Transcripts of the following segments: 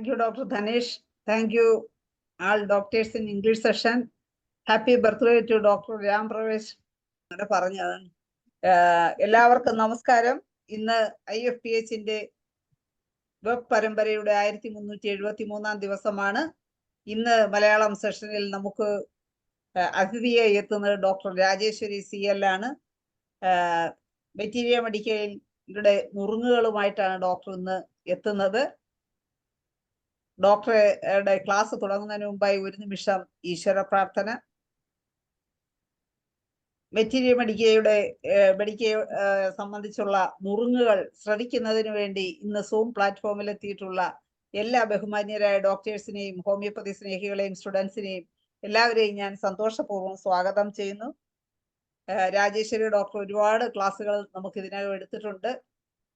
Thank you, Dr. Dhanesh. Thank you, all doctors in English session. Happy birthday to Dr. Ram Pravesh. പറഞ്ഞതാണ്. എല്ലാവർക്കും നമസ്കാരം. ഇന്ന് IFPHന്റെ web പരമ്പരയുടെ 1373 ദിവസമാണ്. ഇന്ന് മലയാളം സെഷനിൽ നമുക്ക് അതിഥിയെ എത്തുന്നത് ഡോക്ടർ രാജേശ്വരി CL ആണ്. മെറ്റീരിയൽ മെഡിക്കലിന്റെ നുറുങ്ങുകളുമായിട്ടാണ് ഡോക്ടർ ഇന്ന് എത്തുന്നത്. ഡോക്ടറുടെ ക്ലാസ് തുടങ്ങുന്നതിന് മുമ്പായി ഒരു നിമിഷം ഈശ്വര പ്രാർത്ഥന. മെറ്റീരിയൽ മെഡിക്കയെ സംബന്ധിച്ചുള്ള നുറുങ്ങുകൾ ശ്രവിക്കുന്നതിന് വേണ്ടി ഇന്ന് സൂം പ്ലാറ്റ്ഫോമിൽ എത്തിയിട്ടുള്ള എല്ലാ ബഹുമാന്യരായ ഡോക്ടേഴ്സിനെയും ഹോമിയോപ്പതി സ്നേഹികളെയും സ്റ്റുഡൻസിനെയും എല്ലാവരെയും ഞാൻ സന്തോഷപൂർവ്വം സ്വാഗതം ചെയ്യുന്നു. രാജേശ്വരി ഡോക്ടർ ഒരുപാട് ക്ലാസ്സുകൾ നമുക്ക് ഇതിനകം എടുത്തിട്ടുണ്ട്.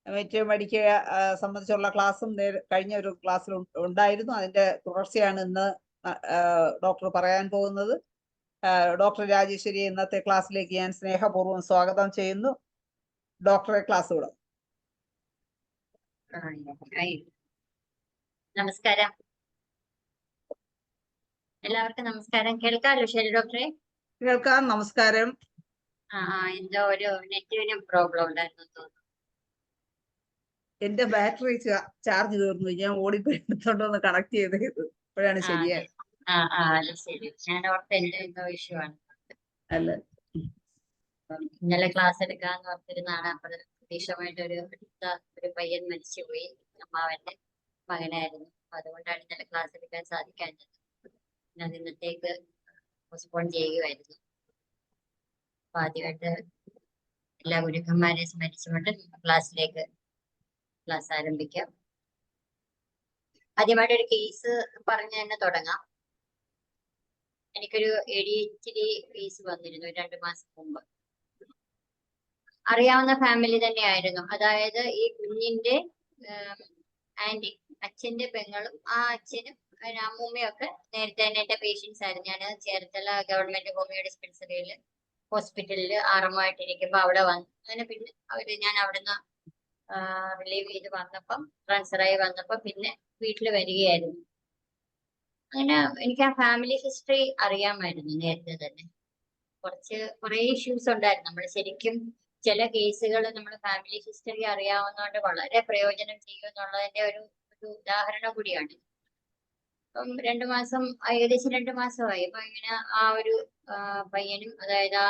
മെറ്റീരിയൽ മെഡിക്കയെ സംബന്ധിച്ചുള്ള ക്ലാസ്സും കഴിഞ്ഞ ഒരു ക്ലാസ്സിൽ ഉണ്ടായിരുന്നു. അതിന്റെ തുടർച്ചയാണ് ഇന്ന് ഡോക്ടർ പറയാൻ പോകുന്നത്. ഡോക്ടർ രാജേശ്വരി ഇന്നത്തെ ക്ലാസ്സിലേക്ക് ഞാൻ സ്നേഹപൂർവ്വം സ്വാഗതം ചെയ്യുന്നു. ഡോക്ടറെ ക്ലാസ് വിടാം. നമസ്കാരം, എല്ലാവർക്കും നമസ്കാരം. കേൾക്കാമല്ലോ ശരി ഡോക്ടറെ? കേൾക്കാം. നമസ്കാരം. എന്തോ ഒരു നെറ്റിനും പ്രോബ്ലം ഉണ്ടായിരുന്നു തോന്നുന്നു. എന്റെ ബാറ്ററി ചാർജ് തീർന്നു. ഞാൻ ഓടിപ്പോയി എടുത്തോണ്ടൊന്ന് കണക്ട് ചെയ്തത് ഇപ്പോഴാണ് ശരിയായത്. ശരി, ഞാൻ ഓർത്ത് എന്റെ എന്തോ ഇഷ്യൂ ആണ്. അല്ല, ഇന്നലെ ക്ലാസ് എടുക്കാന്ന് ഓർത്തിരുന്നാണ്. അപ്പോൾ പ്രതീക്ഷമായിട്ടൊരു ഒരു പയ്യൻ മരിച്ചുപോയി. അമ്മാവന്റെ മകനായിരുന്നു. അതുകൊണ്ടാണ് ഇന്നലെ ക്ലാസ് എടുക്കാൻ സാധിക്കാഞ്ഞത്. അത് ഇന്നത്തേക്ക് പോസ്റ്റ്പോൺ ചെയ്യുകയായിരുന്നു. അപ്പൊ ആദ്യമായിട്ട് എല്ലാ ഗുരുക്കന്മാരെയും സ്മരിച്ചുകൊണ്ട് ക്ലാസ് ആരംഭിക്കാം. ആദ്യമായിട്ട് ഒരു കേസ് പറഞ്ഞ് തന്നെ തുടങ്ങാം. എനിക്കൊരു ADHD കേസ് വന്നിരുന്നു 2 മാസം മുമ്പ്. അറിയാവുന്ന ഫാമിലി തന്നെയായിരുന്നു. അതായത് ഈ കുഞ്ഞിന്റെ ആന്റി, അച്ഛന്റെ പെങ്ങളും ആ അച്ഛനും അമ്മൂമ്മയും ഒക്കെ നേരത്തെ തന്നെ എന്റെ പേഷ്യൻസ് ആയിരുന്നു. ഞാൻ ചേർത്തല ഗവൺമെന്റ് ഹോമിയോ ഡിസ്പെൻസറിയിൽ ഹോസ്പിറ്റലിൽ ആറുമായിട്ടിരിക്കുമ്പോ അവിടെ വന്നു. അങ്ങനെ പിന്നെ ഞാൻ അവിടുന്ന് റിലീവ് ചെയ്ത് വന്നപ്പം, ട്രാൻസ്ഫർ ആയി വന്നപ്പം പിന്നെ വീട്ടിൽ വരികയായിരുന്നു. അങ്ങനെ എനിക്ക് ആ ഫാമിലി ഹിസ്റ്ററി അറിയാമായിരുന്നു നേരത്തെ തന്നെ. കുറെ ഇഷ്യൂസ് ഉണ്ടായിരുന്നു. നമ്മൾ ശരിക്കും ചില കേസുകൾ നമ്മൾ ഫാമിലി ഹിസ്റ്ററി അറിയാവുന്നതുകൊണ്ട് വളരെ പ്രയോജനം ചെയ്യും എന്നുള്ളതിന്റെ ഒരു ഉദാഹരണം കൂടിയാണ്. അപ്പം 2 മാസം, ഏകദേശം 2 മാസമായി. അപ്പൊ ഇങ്ങനെ ആ ഒരു പയ്യനും, അതായത് ആ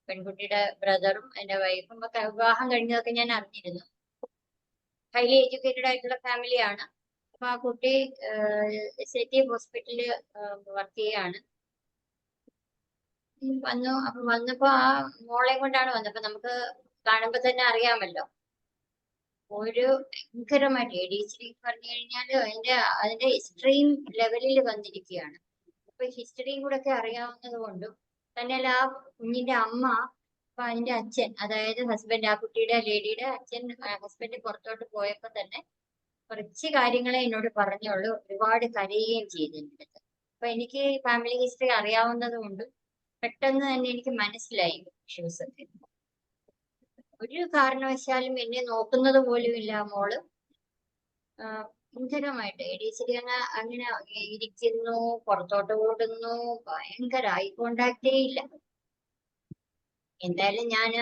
പെൺകുട്ടിയുടെ ബ്രദറും എന്റെ വൈഫും ഒക്കെ വിവാഹം കഴിഞ്ഞതൊക്കെ ഞാൻ അറിഞ്ഞിരുന്നു. ഹൈലി എഡ്യൂക്കേറ്റഡ് ആയിട്ടുള്ള ഫാമിലിയാണ്. അപ്പൊ ആ കുട്ടി SAT ഹോസ്പിറ്റലിൽ വർക്ക് ചെയ്യാണ്. വന്നപ്പോ ആ മോളെ കൊണ്ടാണ് വന്നപ്പോ നമുക്ക് കാണുമ്പോ തന്നെ അറിയാമല്ലോ, ഒരു ഭയങ്കരമായിട്ട് ADHD പറഞ്ഞു കഴിഞ്ഞാൽ അതിന്റെ എക്സ്ട്രീം ലെവലിൽ വന്നിരിക്കുകയാണ്. അപ്പൊ ഹിസ്റ്ററിയും കൂടെ ഒക്കെ അറിയാവുന്നത് കൊണ്ടും തന്നെയല്ല, ആ കുഞ്ഞിന്റെ അമ്മ, അപ്പൊ അതിന്റെ അച്ഛൻ, അതായത് ഹസ്ബൻഡ്, ആ കുട്ടിയുടെ ലേഡിയുടെ അച്ഛൻ, ഹസ്ബൻഡ് പുറത്തോട്ട് പോയപ്പോ തന്നെ കുറച്ച് കാര്യങ്ങളെ എന്നോട് പറഞ്ഞുള്ളൂ. ഒരുപാട് കരയുകയും ചെയ്തു എൻ്റെ അടുത്ത്. അപ്പൊ എനിക്ക് ഫാമിലി ഹിസ്റ്ററി അറിയാവുന്നത് കൊണ്ടും പെട്ടെന്ന് തന്നെ എനിക്ക് മനസ്സിലായി ഇഷ്യൂസ് ഒക്കെ. ഒരു കാരണവശാലും എന്നെ നോക്കുന്നത് പോലും ഇല്ല മോള്. ഭയങ്കരമായിട്ട് ADHD അങ്ങനെ ഇരിക്കുന്നു, പുറത്തോട്ട് ഓടുന്നു, ഭയങ്കര ഐ കോണ്ടാക്റ്റേ ഇല്ല. എന്തായാലും ഞാൻ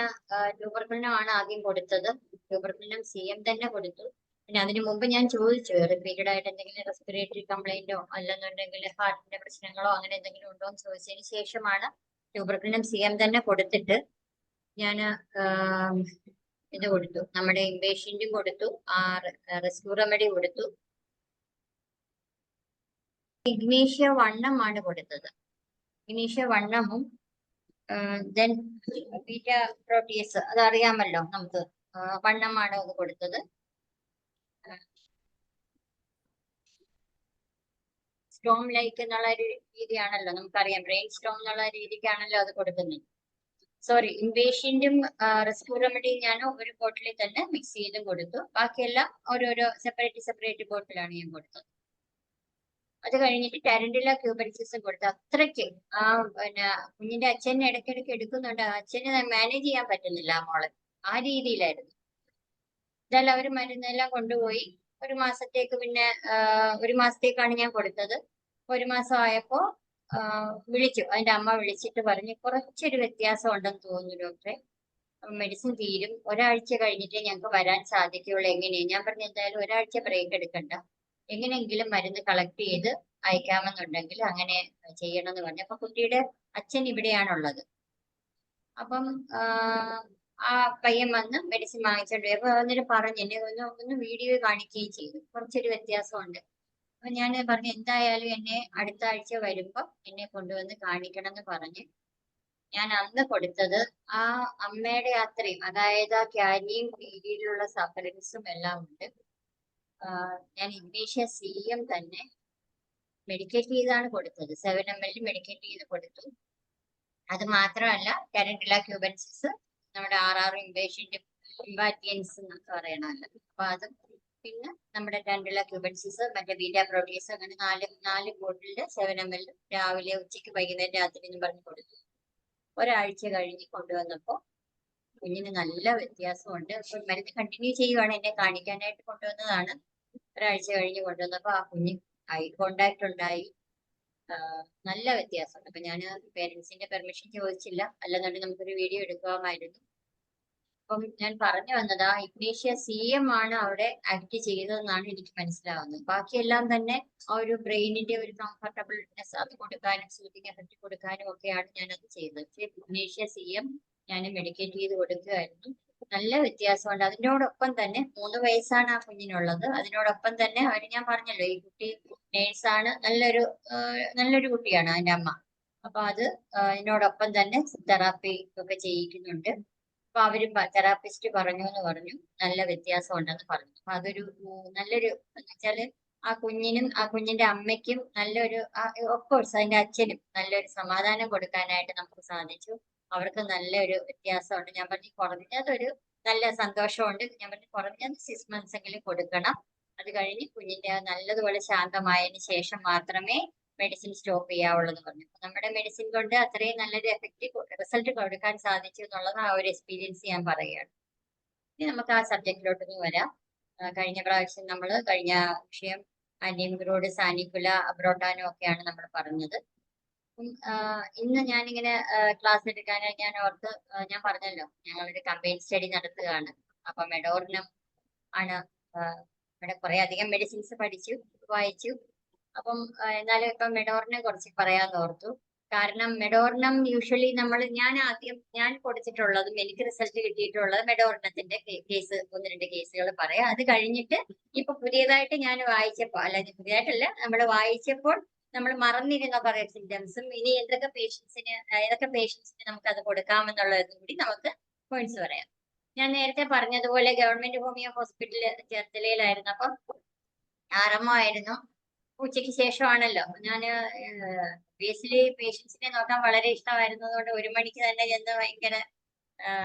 ട്യൂബർക്കുലിനാണ് ആദ്യം കൊടുത്തത്. ട്യൂബർക്കുലിനും CM തന്നെ കൊടുത്തു. പിന്നെ അതിനു മുമ്പ് ഞാൻ ചോദിച്ചു റിപ്പീറ്റഡ് ആയിട്ട് എന്തെങ്കിലും റെസ്പിറേറ്ററി കംപ്ലൈന്റോ അല്ലെന്നുണ്ടെങ്കിൽ ഹാർട്ടിന്റെ പ്രശ്നങ്ങളോ അങ്ങനെ എന്തെങ്കിലും ഉണ്ടോ എന്ന് ചോദിച്ചതിന് ശേഷമാണ് ട്യൂബർക്കുലിനും CM തന്നെ കൊടുത്തിട്ട് ഞാൻ ഇത് കൊടുത്തു. നമ്മുടെ ഇംപേഷ്യന്റും കൊടുത്തു, റെസ്ക്യൂ റെമഡി കൊടുത്തു. ഇഗ്നീഷ്യ വണ്ണമാണ് കൊടുത്തത്. ഇഗ്നീഷ്യ വണ്ണമും ദെൻ ബീറ്റ പ്രോട്ടിയസ്, അതറിയാമല്ലോ നമുക്ക്, വണ്ണമാണ് അത് കൊടുത്തത്. സ്റ്റോം ലൈക്ക് എന്നുള്ള ഒരു രീതിയാണല്ലോ നമുക്കറിയാം, ബ്രെയിൻ സ്റ്റോം എന്നുള്ള രീതിക്കാണല്ലോ അത് കൊടുക്കുന്നത്. സോറി, ഇംപേഷ്യന്റും റെസ്ക്യൂ റെമഡിയും ഞാൻ ഒരു ബോട്ടിലിൽ തന്നെ മിക്സ് ചെയ്തും കൊടുത്തു. ബാക്കിയെല്ലാം ഓരോരോ സെപ്പറേറ്റ് ബോട്ടിലാണ് ഞാൻ കൊടുത്തത്. അത് കഴിഞ്ഞിട്ട് ടാരന്റുല ക്യൂബരിസിസും കൊടുത്തു. അത്രയ്ക്ക് പിന്നെ കുഞ്ഞിന്റെ അച്ഛനെ ഇടയ്ക്കിടയ്ക്ക് എടുക്കുന്നുണ്ട്. അച്ഛനെ മാനേജ് ചെയ്യാൻ പറ്റുന്നില്ല ആ മോളെ. ആ രീതിയിലായിരുന്നു. ഇതെല്ലാം അവർ മരുന്നെല്ലാം കൊണ്ടുപോയി ഒരു മാസത്തേക്ക് പിന്നെ ഒരു മാസത്തേക്കാണ് ഞാൻ കൊടുത്തത്. ഒരു മാസം ആയപ്പോ വിളിച്ചു, അതിന്റെ അമ്മ വിളിച്ചിട്ട് പറഞ്ഞു കുറച്ചൊരു വ്യത്യാസം ഉണ്ടെന്ന് തോന്നുന്നു ഡോക്ടറെ, മെഡിസിൻ തീരും, ഒരാഴ്ച കഴിഞ്ഞിട്ടേ ഞങ്ങൾക്ക് വരാൻ സാധിക്കുകയുള്ളൂ. എങ്ങനെയാണ്? ഞാൻ പറഞ്ഞു എന്തായാലും ഒരാഴ്ച ബ്രേക്ക് എടുക്കണ്ട, എങ്ങനെയെങ്കിലും മരുന്ന് കളക്ട് ചെയ്ത് അയക്കാമെന്നുണ്ടെങ്കിൽ അങ്ങനെ ചെയ്യണമെന്ന് പറഞ്ഞു. അപ്പൊ കുട്ടിയുടെ അച്ഛൻ ഇവിടെയാണുള്ളത്. അപ്പം ആ പയ്യൻ വന്ന് മെഡിസിൻ വാങ്ങിച്ചോണ്ട് പോയി. അപ്പൊ എന്നിട്ട് പറഞ്ഞു, എന്നെ ഒന്ന് വീഡിയോ കാണിക്കുകയും ചെയ്തു, കുറച്ചൊരു വ്യത്യാസമുണ്ട്. അപ്പൊ ഞാൻ പറഞ്ഞു എന്തായാലും എന്നെ അടുത്ത ആഴ്ച വരുമ്പോ എന്നെ കൊണ്ടുവന്ന് കാണിക്കണം എന്ന് പറഞ്ഞ് ഞാൻ അന്ന് കൊടുത്തത് ആ അമ്മയുടെ അത്രയും, അതായത് ആ ക്യാരിയും പീരിയഡിലുള്ള സഫറിങ്സും എല്ലാം ഉണ്ട്. ഞാൻ ഇഗ്നീഷ്യ CM തന്നെ മെഡിക്കേറ്റ് ചെയ്താണ് കൊടുത്തത്. 7 ml മെഡിക്കേറ്റ് ചെയ്ത് കൊടുത്തു. അത് മാത്രമല്ല കാരൻഡുല ക്യൂബൻസിസ്, നമ്മുടെ RR ഇംപേഷ്യന്റ് ഇംബാറ്റിയൻസ് എന്നൊക്കെ പറയണമല്ലോ, അപ്പൊ അതും പിന്നെ നമ്മുടെ കാരൻഡുല ക്യൂബൻസിസ്, മറ്റേ ബീറ്റ പ്രോട്ടീസ്, അങ്ങനെ നാല് ബോട്ടിലിന്റെ 7 ml രാവിലെ, ഉച്ചയ്ക്ക്, വൈകുന്നേരം, രാത്രി എന്ന് പറഞ്ഞു കൊടുത്തു. ഒരാഴ്ച കഴിഞ്ഞ് കൊണ്ടുവന്നപ്പോ കുഞ്ഞിന് നല്ല വ്യത്യാസമുണ്ട്. അപ്പൊ മരുന്ന് കണ്ടിന്യൂ ചെയ്യുവാണ്, എന്നെ കാണിക്കാനായിട്ട് കൊണ്ടുവന്നതാണ്. ഒരാഴ്ച കഴിഞ്ഞ് കൊണ്ടുവന്നപ്പോ ആ കുഞ്ഞ് ഐ കോണ്ടാക്ട് ഉണ്ടായി, നല്ല വ്യത്യാസമുണ്ട്. അപ്പൊ ഞാൻ പേരൻസിന്റെ പെർമിഷൻ ചോദിച്ചില്ല, അല്ലെന്നുണ്ടെങ്കിൽ നമുക്കൊരു വീഡിയോ എടുക്കാമായിരുന്നു. അപ്പം ഞാൻ പറഞ്ഞു വന്നത് ആ ഇഗ്നീഷ്യ CM ആണ് അവിടെ ആക്ട് ചെയ്തതെന്നാണ് എനിക്ക് മനസ്സിലാവുന്നത്. ബാക്കിയെല്ലാം തന്നെ ആ ഒരു ബ്രെയിനിന്റെ ഒരു കംഫർട്ടബിൾനെസ് അത് കൊടുക്കാനും സൂതിങ് എഫക്ട് കൊടുക്കാനും ഒക്കെയാണ് ഞാനത് ചെയ്തത്. പക്ഷേ ഇഗ്നീഷ്യ CM ഞാൻ മെഡിക്കേറ്റ് ചെയ്ത് കൊടുക്കുകയായിരുന്നു. നല്ല വ്യത്യാസമുണ്ട്. അതിനോടൊപ്പം തന്നെ 3 വയസ്സാണ് ആ കുഞ്ഞിനുള്ളത്. അതിനോടൊപ്പം തന്നെ ഞാൻ പറഞ്ഞല്ലോ, ഈ കുട്ടി നേഴ്സാണ്, നല്ലൊരു കുട്ടിയാണ് അതിന്റെ അമ്മ. അപ്പൊ അത് ഇതിനോടൊപ്പം തന്നെ തെറാപ്പി ഒക്കെ ചെയ്യിക്കുന്നുണ്ട്. അപ്പൊ അവര് തെറാപ്പിസ്റ്റ് പറഞ്ഞു നല്ല വ്യത്യാസം ഉണ്ടെന്ന് പറഞ്ഞു. അപ്പൊ അതൊരു നല്ലൊരു എന്ന് വെച്ചാല് ആ കുഞ്ഞിനും ആ കുഞ്ഞിന്റെ അമ്മയ്ക്കും നല്ലൊരു, ഓഫ്കോഴ്സ് അതിന്റെ അച്ഛനും നല്ലൊരു സമാധാനം കൊടുക്കാനായിട്ട് നമുക്ക് സാധിച്ചു. അവർക്ക് നല്ലൊരു വ്യത്യാസമുണ്ട്. ഞാൻ പറഞ്ഞു കുറഞ്ഞതൊരു നല്ല സന്തോഷമുണ്ട്. ഞാൻ പറഞ്ഞു കുറഞ്ഞത് 6 months എങ്കിലും കൊടുക്കണം. അത് കഴിഞ്ഞ് കുഞ്ഞിന്റെ നല്ലതുപോലെ ശാന്തമായതിനു ശേഷം മാത്രമേ മെഡിസിൻ സ്റ്റോപ്പ് ചെയ്യാവുള്ളൂ എന്ന് പറഞ്ഞു. നമ്മുടെ മെഡിസിൻ കൊണ്ട് അത്രയും നല്ലൊരു എഫക്റ്റീവ് റിസൾട്ട് കൊടുക്കാൻ സാധിച്ചു എന്നുള്ളത് ആ ഒരു എക്സ്പീരിയൻസ് ഞാൻ പറയുകയാണ്. ഇനി നമുക്ക് ആ സബ്ജക്റ്റിലോട്ടൊന്ന് വരാം. കഴിഞ്ഞ പ്രാവശ്യം കഴിഞ്ഞ വിഷയം അനിംഗ്രോഡ്, സാനിക്കുല, അബ്രോട്ടാനോ ഒക്കെയാണ് നമ്മൾ പറഞ്ഞത്. ഇന്ന് ഞാനിങ്ങനെ ക്ലാസ് എടുക്കാനായി ഞാൻ ഓർത്ത്, ഞാൻ പറഞ്ഞല്ലോ ഞങ്ങളൊരു കമ്പൈൻ സ്റ്റഡി നടത്തുകയാണ്. അപ്പൊ മെഡോർനം ആണ്, ഇവിടെ കുറെ അധികം മെഡിസിൻസ് പഠിച്ചു വായിച്ചു. അപ്പം എന്നാലും ഇപ്പം മെഡോറിനെ കുറിച്ച് പറയാന്ന് ഓർത്തു. കാരണം മെഡോർണം യൂഷ്വലി ഞാൻ കൊടുത്തിട്ടുള്ളതും എനിക്ക് റിസൾട്ട് കിട്ടിയിട്ടുള്ളത് മെഡോർണത്തിന്റെ കേസ് 1-2 കേസുകൾ പറയാം. അത് കഴിഞ്ഞിട്ട് ഇപ്പൊ പുതിയതായിട്ട് ഞാൻ വായിച്ചപ്പോൾ, അല്ലാതെ പുതിയതായിട്ടല്ല, നമ്മൾ വായിച്ചപ്പോൾ നമ്മൾ മറന്നിരുന്ന കുറെ സിംറ്റംസും ഇനി ഏതൊക്കെ പേഷ്യൻസിന് നമുക്ക് അത് കൊടുക്കാമെന്നുള്ളതും കൂടി നമുക്ക് പോയിന്റ്സ് പറയാം. ഞാൻ നേരത്തെ പറഞ്ഞതുപോലെ ഗവൺമെന്റ് ഹോമിയോ ഹോസ്പിറ്റൽ ചേർത്തലയിലായിരുന്നു. അപ്പം RMO ആയിരുന്നു. ഉച്ചയ്ക്ക് ശേഷമാണല്ലോ. ഞാൻ ബേസിലി പേഷ്യൻസിനെ നോക്കാൻ വളരെ ഇഷ്ടമായിരുന്നതുകൊണ്ട് 1 മണിക്ക് തന്നെ ചെന്ന് ഭയങ്കര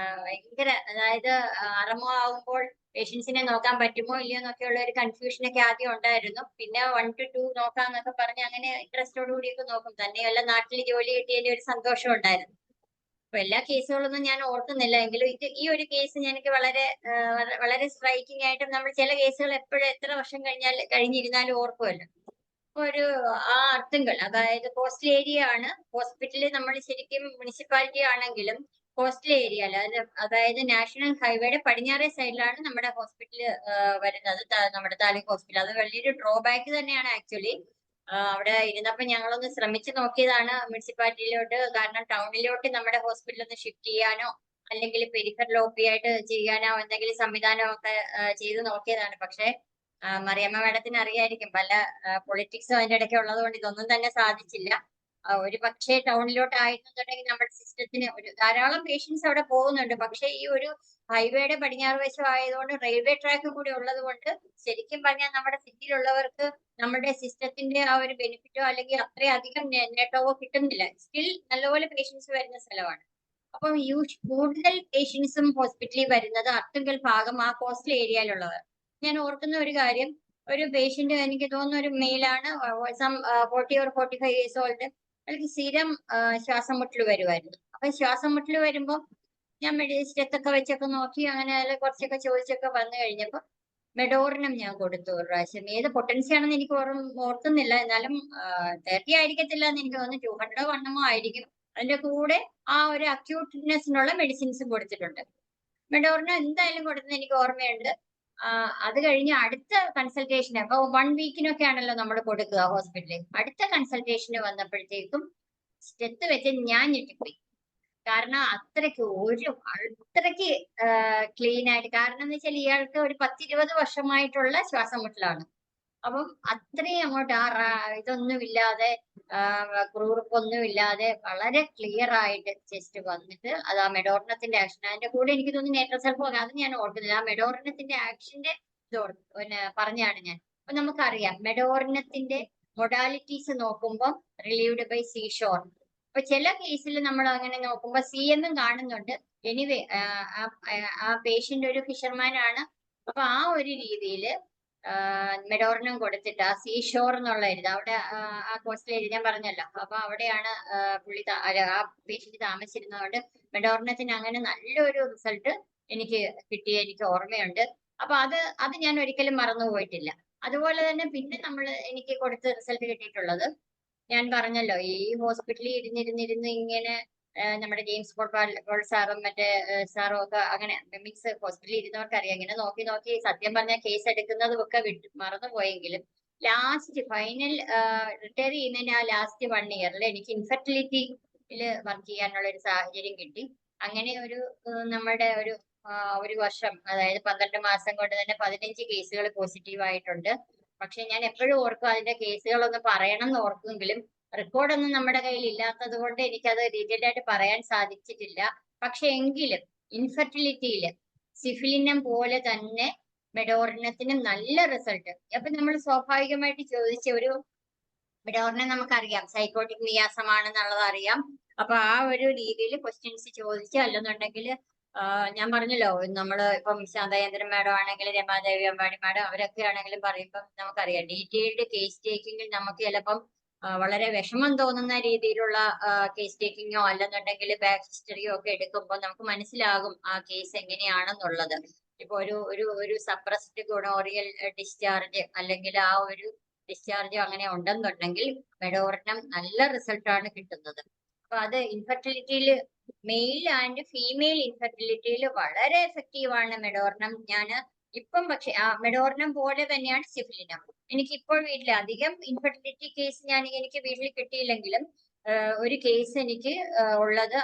അതായത് RMO ആവുമ്പോൾ പേഷ്യൻസിനെ നോക്കാൻ പറ്റുമോ ഇല്ലയോ എന്നൊക്കെയുള്ള ഒരു കൺഫ്യൂഷനൊക്കെ ആദ്യം ഉണ്ടായിരുന്നു. പിന്നെ 1 to 2 നോക്കാന്നൊക്കെ പറഞ്ഞ് അങ്ങനെ ഇൻട്രസ്റ്റോടു കൂടിയൊക്കെ നോക്കും. തന്നെയല്ല നാട്ടിൽ ജോലി കിട്ടിയതിന്റെ ഒരു സന്തോഷം ഉണ്ടായിരുന്നു. അപ്പൊ എല്ലാ കേസുകളൊന്നും ഞാൻ ഓർക്കുന്നില്ല, എങ്കിലും ഈ ഒരു കേസ് എനിക്ക് വളരെ സ്ട്രൈക്കിംഗ് ആയിട്ടും, നമ്മൾ ചില കേസുകൾ എപ്പോഴും എത്ര വർഷം കഴിഞ്ഞിരുന്നാലും ഓർക്കുമല്ലോ. ആ അർത്തുങ്കൽ, അതായത് കോസ്റ്റൽ ഏരിയ ആണ് ഹോസ്പിറ്റലിൽ. നമ്മൾ ശരിക്കും മുനിസിപ്പാലിറ്റി ആണെങ്കിലും കോസ്റ്റൽ ഏരിയ അതായത് നാഷണൽ ഹൈവേയുടെ പടിഞ്ഞാറേ സൈഡിലാണ് നമ്മുടെ ഹോസ്പിറ്റൽ വരുന്നത്, നമ്മുടെ താലൂക്ക് ഹോസ്പിറ്റൽ. അത് വലിയൊരു ഡ്രോബാക്ക് തന്നെയാണ് ആക്ച്വലി. അവിടെ ഇരുന്നപ്പോ ഞങ്ങളൊന്ന് ശ്രമിച്ചു നോക്കിയതാണ് മുനിസിപ്പാലിറ്റിയിലോട്ട്, കാരണം ടൗണിലോട്ട് നമ്മുടെ ഹോസ്പിറ്റൽ ഒന്ന് ഷിഫ്റ്റ് ചെയ്യാനോ അല്ലെങ്കിൽ പെരിഫറൽ OP ആയിട്ട് ചെയ്യാനോ എന്തെങ്കിലും സംവിധാനമോ ഒക്കെ ചെയ്ത് നോക്കിയതാണ്. പക്ഷെ മറിയമ്മ മാഡത്തിന് അറിയായിരിക്കും, പല പൊളിറ്റിക്സും അതിന്റെ ഇടയ്ക്ക് ഉള്ളത് കൊണ്ട് ഇതൊന്നും തന്നെ സാധിച്ചില്ല. ഒരു പക്ഷേ ടൗണിലോട്ട് ആയിരുന്നുണ്ടെങ്കിൽ നമ്മുടെ സിസ്റ്റത്തിന് ധാരാളം പേഷ്യൻസ് അവിടെ പോകുന്നുണ്ട്. പക്ഷെ ഈ ഒരു ഹൈവേയുടെ പടിഞ്ഞാറ് വശം ആയതുകൊണ്ട് റെയിൽവേ ട്രാക്ക് കൂടി ഉള്ളത് കൊണ്ട് ശരിക്കും പറഞ്ഞാൽ നമ്മുടെ സിറ്റിയിലുള്ളവർക്ക് നമ്മുടെ സിസ്റ്റത്തിന്റെ ആ ഒരു ബെനിഫിറ്റോ അല്ലെങ്കിൽ അത്രയധികം നേട്ടമോ കിട്ടുന്നില്ല. സ്റ്റിൽ നല്ലപോലെ പേഷ്യൻസ് വരുന്ന സ്ഥലമാണ്. അപ്പം കൂടുതൽ പേഷ്യൻസും ഹോസ്പിറ്റലിൽ വരുന്നത് അർത്തുങ്കൽ ഭാഗം, ആ കോസ്റ്റൽ ഏരിയയിലുള്ളവർ. ഞാൻ ഓർക്കുന്ന ഒരു കാര്യം, ഒരു പേഷ്യന്റ്, എനിക്ക് തോന്നുന്ന ഒരു മെയിലാണ്, 40 or 45 years old. എനിക്ക് സ്ഥിരം ശ്വാസം മുട്ടൽ വരുമായിരുന്നു. അപ്പൊ ശ്വാസം മുട്ടൽ വരുമ്പോൾ ഞാൻ സ്റ്റെത്തൊക്കെ വെച്ചൊക്കെ നോക്കി, അങ്ങനെ കുറച്ചൊക്കെ ചോദിച്ചൊക്കെ വന്നു കഴിഞ്ഞപ്പോൾ മെഡോറിനം ഞാൻ കൊടുത്തു ഒരു പ്രാവശ്യം. ഏത് പൊട്ടൻസി ആണെന്ന് എനിക്ക് ഓർക്കുന്നില്ല, എന്നാലും 30 ആയിരിക്കത്തില്ല എന്ന് എനിക്ക് തോന്നുന്നു, 200 വണ്ണമോ ആയിരിക്കും. അതിന്റെ കൂടെ ആ ഒരു അക്യൂട്ട്നെസ്സിനുള്ള മെഡിസിൻസും കൊടുത്തിട്ടുണ്ട്. മെഡോറിനം എന്തായാലും കൊടുത്തത് എനിക്ക് ഓർമ്മയുണ്ട്. അത് കഴിഞ്ഞ് അടുത്ത കൺസൾട്ടേഷൻ, അപ്പൊ 1 വീക്കിനൊക്കെ ആണല്ലോ നമ്മൾ കൊടുക്കുക ഹോസ്പിറ്റലിൽ. അടുത്ത കൺസൾട്ടേഷന് വന്നപ്പോഴത്തേക്കും സ്റ്റെത്ത് വെച്ച് ഞാൻ ഞെട്ടിപ്പോയി. കാരണം അത്രയ്ക്ക് ക്ലീൻ ആയിട്ട്, കാരണം എന്ന് വെച്ചാൽ ഇയാൾക്ക് ഒരു 10-20 വർഷമായിട്ടുള്ള ശ്വാസം മുട്ടലാണ്. അപ്പം അത്രയും അങ്ങോട്ട് ഇതൊന്നുമില്ലാതെ, കുറുകുറുപ്പൊന്നുമില്ലാതെ വളരെ ക്ലിയർ ആയിട്ട് ചെസ്റ്റ് വന്നിട്ട്, അത് ആ മെഡോറിനത്തിന്റെ ആക്ഷൻ. അതിന്റെ കൂടെ എനിക്ക് തോന്നുന്നു നേട്രോസൾഫോ, അത് ഞാൻ ഓർക്കുന്നില്ല. ആ മെഡോറിനത്തിന്റെ ആക്ഷന്റെ പിന്നെ പറഞ്ഞാണ് ഞാൻ. അപ്പൊ നമുക്കറിയാം മെഡോറിനത്തിന്റെ മൊഡാലിറ്റീസ് നോക്കുമ്പോൾ റിലീവ്ഡ് ബൈ സീഷോർ. അപ്പൊ ചില കേസിൽ നമ്മൾ അങ്ങനെ നോക്കുമ്പോൾ CM കാണുന്നുണ്ട്. എനിവേ ആ പേഷ്യന്റ് ഒരു ഫിഷർമാൻ ആണ്. അപ്പൊ ആ ഒരു രീതിയിൽ മെഡോറിനം കൊടുത്തിട്ട് ആ സീഷോർ എന്നുള്ള അവിടെ ആ കോസ്റ്റൽ ഞാൻ പറഞ്ഞല്ലോ, അപ്പൊ അവിടെയാണ് പുള്ളി ആ പേഷ്യന്റ് താമസിച്ചിരുന്നതുകൊണ്ട് മെഡോറിനത്തിന് അങ്ങനെ നല്ലൊരു റിസൾട്ട് എനിക്ക് എനിക്ക് ഓർമ്മയുണ്ട്. അപ്പൊ അത് ഞാൻ ഒരിക്കലും മറന്നു പോയിട്ടില്ല. അതുപോലെ തന്നെ പിന്നെ എനിക്ക് കൊടുത്ത റിസൾട്ട് കിട്ടിയിട്ടുള്ളത്, ഞാൻ പറഞ്ഞല്ലോ, ഈ ഹോസ്പിറ്റലിൽ ഇരുന്നിരുന്നിരുന്ന് ഇങ്ങനെ നമ്മുടെ ജെയിംസ് പോൾ സാറും മറ്റേ സാറും ഒക്കെ അങ്ങനെ മിക്സ് ഹോസ്പിറ്റലിൽ ഇരുന്നവർക്ക് അറിയാം. ഇങ്ങനെ നോക്കി നോക്കി സത്യം പറഞ്ഞ കേസ് എടുക്കുന്നതും ഒക്കെ മറന്നുപോയെങ്കിലും ലാസ്റ്റ് ഫൈനൽ റിട്ടയർ ചെയ്യുന്നതിന് ആ ലാസ്റ്റ് 1 ഇയറിൽ എനിക്ക് ഇൻഫെർട്ടിലിറ്റിയിൽ വർക്ക് ചെയ്യാനുള്ള ഒരു സാഹചര്യം കിട്ടി. അങ്ങനെ നമ്മുടെ ഒരു വർഷം, അതായത് 12 മാസം കൊണ്ട് തന്നെ 15 കേസുകൾ പോസിറ്റീവ് ആയിട്ടുണ്ട്. പക്ഷെ ഞാൻ എപ്പോഴും ഓർക്കും അതിന്റെ കേസുകളൊന്ന് പറയണം എന്ന് ഓർക്കുമെങ്കിലും റെക്കോർഡൊന്നും നമ്മുടെ കയ്യിൽ ഇല്ലാത്തത് കൊണ്ട് എനിക്കത് ഡീറ്റെയിൽ ആയിട്ട് പറയാൻ സാധിച്ചിട്ടില്ല. പക്ഷെ എങ്കിലും ഇൻഫെർട്ടിലിറ്റിയിൽ സിഫിലിനം പോലെ തന്നെ മെഡോറിനത്തിന് നല്ല റിസൾട്ട്. അപ്പൊ നമ്മൾ സ്വാഭാവികമായിട്ട് ചോദിച്ച ഒരു മെഡോറിനം നമുക്കറിയാം സൈക്കോട്ടിക് നിയാസമാണെന്നുള്ളത് അറിയാം. അപ്പൊ ആ ഒരു രീതിയിൽ ക്വസ്റ്റ്യൻസ് ചോദിച്ച്, അല്ലെന്നുണ്ടെങ്കിൽ ഞാൻ പറഞ്ഞല്ലോ, നമ്മള് ഇപ്പം ശാന്തചന്ദ്രൻ മാഡം ആണെങ്കിലും രമാദേവി അമ്പാടി മാഡം അവരൊക്കെ ആണെങ്കിലും പറയുമ്പം നമുക്കറിയാം ഡീറ്റെയിൽഡ് കേസ് ടേക്കിങ്ങിൽ നമുക്ക് ചിലപ്പം വളരെ വിഷമം തോന്നുന്ന രീതിയിലുള്ള കേസ് ടേക്കിങ്ങോ അല്ലെന്നുണ്ടെങ്കിൽ ബാക്ക് ഹിസ്റ്ററിയോ ഒക്കെ എടുക്കുമ്പോൾ നമുക്ക് മനസ്സിലാകും ആ കേസ് എങ്ങനെയാണെന്നുള്ളത്. ഇപ്പൊ ഒരു സപ്രസ്ഡ് ഗൊണോറിയൽ ഡിസ്ചാർജ് അല്ലെങ്കിൽ ആ ഒരു ഡിസ്ചാർജ് അങ്ങനെ ഉണ്ടെന്നുണ്ടെങ്കിൽ മെഡോറിനം നല്ല റിസൾട്ടാണ് കിട്ടുന്നത്. അപ്പൊ അത് ഇൻഫെർട്ടിലിറ്റിയിൽ, മെയിൽ ആൻഡ് ഫീമെയിൽ ഇൻഫെർട്ടിലിറ്റിയിൽ വളരെ എഫക്റ്റീവ് ആണ് മെഡോറിനം. ഇപ്പം പക്ഷെ ആ മെഡോറിനം പോലെ തന്നെയാണ് സിഫിലിനം. എനിക്കിപ്പോൾ വീട്ടിൽ അധികം ഇൻഫെർട്ടിലിറ്റി കേസ് എനിക്ക് വീട്ടിൽ കിട്ടിയില്ലെങ്കിലും ഒരു കേസ് എനിക്ക് ഉള്ളത്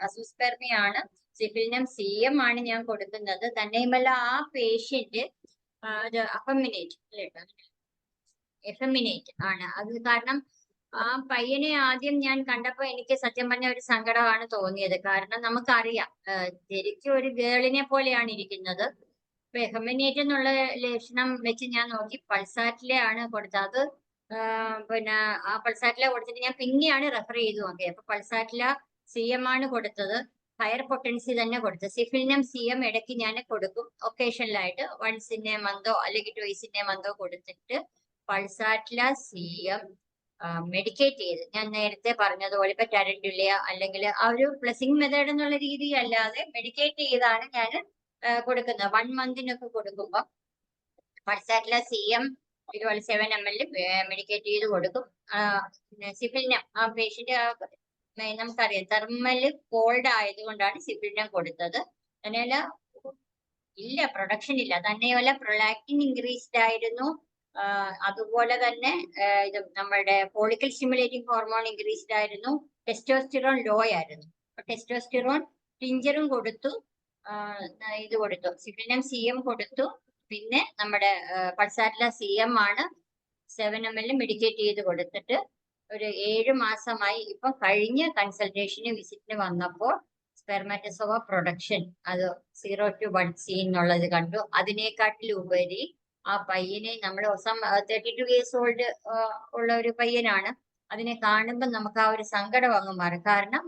അസൂസ്പെർമിയാണ്. സിഫിലിനം CM ആണ് ഞാൻ കൊടുക്കുന്നത്. തന്നെയുമല്ല ആ പേഷ്യന്റ് എഫെമിനേറ്റ് ആണ്. അത് കാരണം ആ പയ്യനെ ആദ്യം ഞാൻ കണ്ടപ്പോ എനിക്ക് സത്യം പറഞ്ഞ ഒരു സങ്കടമാണ് തോന്നിയത്. കാരണം നമുക്കറിയാം ശരിക്കും ഒരു ഗേളിനെ പോലെയാണ് ഇരിക്കുന്നത്. ഇപ്പൊ എഫെമിനേറ്റ് എന്നുള്ള ലക്ഷണം വെച്ച് ഞാൻ നോക്കി പൾസാറ്റിലെ ആണ് കൊടുത്തത്. പിന്നെ ആ പൾസാറ്റില കൊടുത്തിട്ട് ഞാൻ പിന്നെയാണ് റെഫർ ചെയ്ത് നോക്കിയത്. അപ്പൊ പൾസാറ്റില CM ആണ് കൊടുത്തത്. ഹയർ പൊട്ടൻസി തന്നെ കൊടുത്തത്. സിഫിലിനം CM ഇടയ്ക്ക് ഞാൻ കൊടുക്കും ഒക്കേഷനിലായിട്ട്, once in a month അല്ലെങ്കിൽ twice in a month കൊടുത്തിട്ട് പൾസാറ്റില CM മെഡിക്കേറ്റ് ചെയ്ത്, ഞാൻ നേരത്തെ പറഞ്ഞതുപോലെ ഇപ്പൊ ടാരന്റുലിയ അല്ലെങ്കിൽ ആ ഒരു പ്ലസിംഗ് മെത്തേഡ് എന്നുള്ള രീതിയിൽ അല്ലാതെ മെഡിക്കേറ്റ് ചെയ്താണ് ഞാൻ കൊടുക്കുന്നത്. 1 മന്തിനൊക്കെ കൊടുക്കുമ്പോൾ പൾസാറ്റില CM 7 ml മെഡിക്കേറ്റ് ചെയ്ത് കൊടുക്കും. സിഫിലിനം ആ പേഷ്യന്റ് നമുക്കറിയാം തെർമല് കോൾഡ് ആയതുകൊണ്ടാണ് സിഫിലിനം കൊടുത്തത്. തന്നെയല്ല പ്രൊഡക്ഷൻ ഇല്ല. തന്നെയല്ല പ്രൊലാക്റ്റിൻ ഇൻക്രീസ്ഡ് ആയിരുന്നു. അതുപോലെ തന്നെ ഇത് നമ്മളുടെ ഫോളിക്കൽ സ്റ്റിമുലേറ്റിംഗ് ഹോർമോൺ ഇൻക്രീസ്ഡ് ആയിരുന്നു. ടെസ്റ്റോസ്റ്റിറോൺ ലോ ആയിരുന്നു. ടെസ്റ്റോസ്റ്റിറോൺ ടിഞ്ചറും കൊടുത്തു, ഇത് കൊടുത്തു, സിഫിലിനം CM കൊടുത്തു. പിന്നെ നമ്മുടെ പൾസാറ്റില CM ആണ് 7 ml മെഡിക്കേറ്റ് ചെയ്ത് കൊടുത്തിട്ട് ഒരു 7 മാസമായി. ഇപ്പൊ കഴിഞ്ഞ കൺസൾട്ടേഷന് വിസിറ്റിന് വന്നപ്പോൾ സ്പെർമാറ്റസോവ പ്രൊഡക്ഷൻ അത് 0 to 1C എന്നുള്ളത് കണ്ടു. അതിനേക്കാട്ടിലുപരി ആ പയ്യനെ നമ്മൾ 32 years ഓൾഡ് ഉള്ള ഒരു പയ്യനാണ്. അതിനെ കാണുമ്പോൾ നമുക്ക് ആ ഒരു സങ്കടം അങ്ങ് മാറും. കാരണം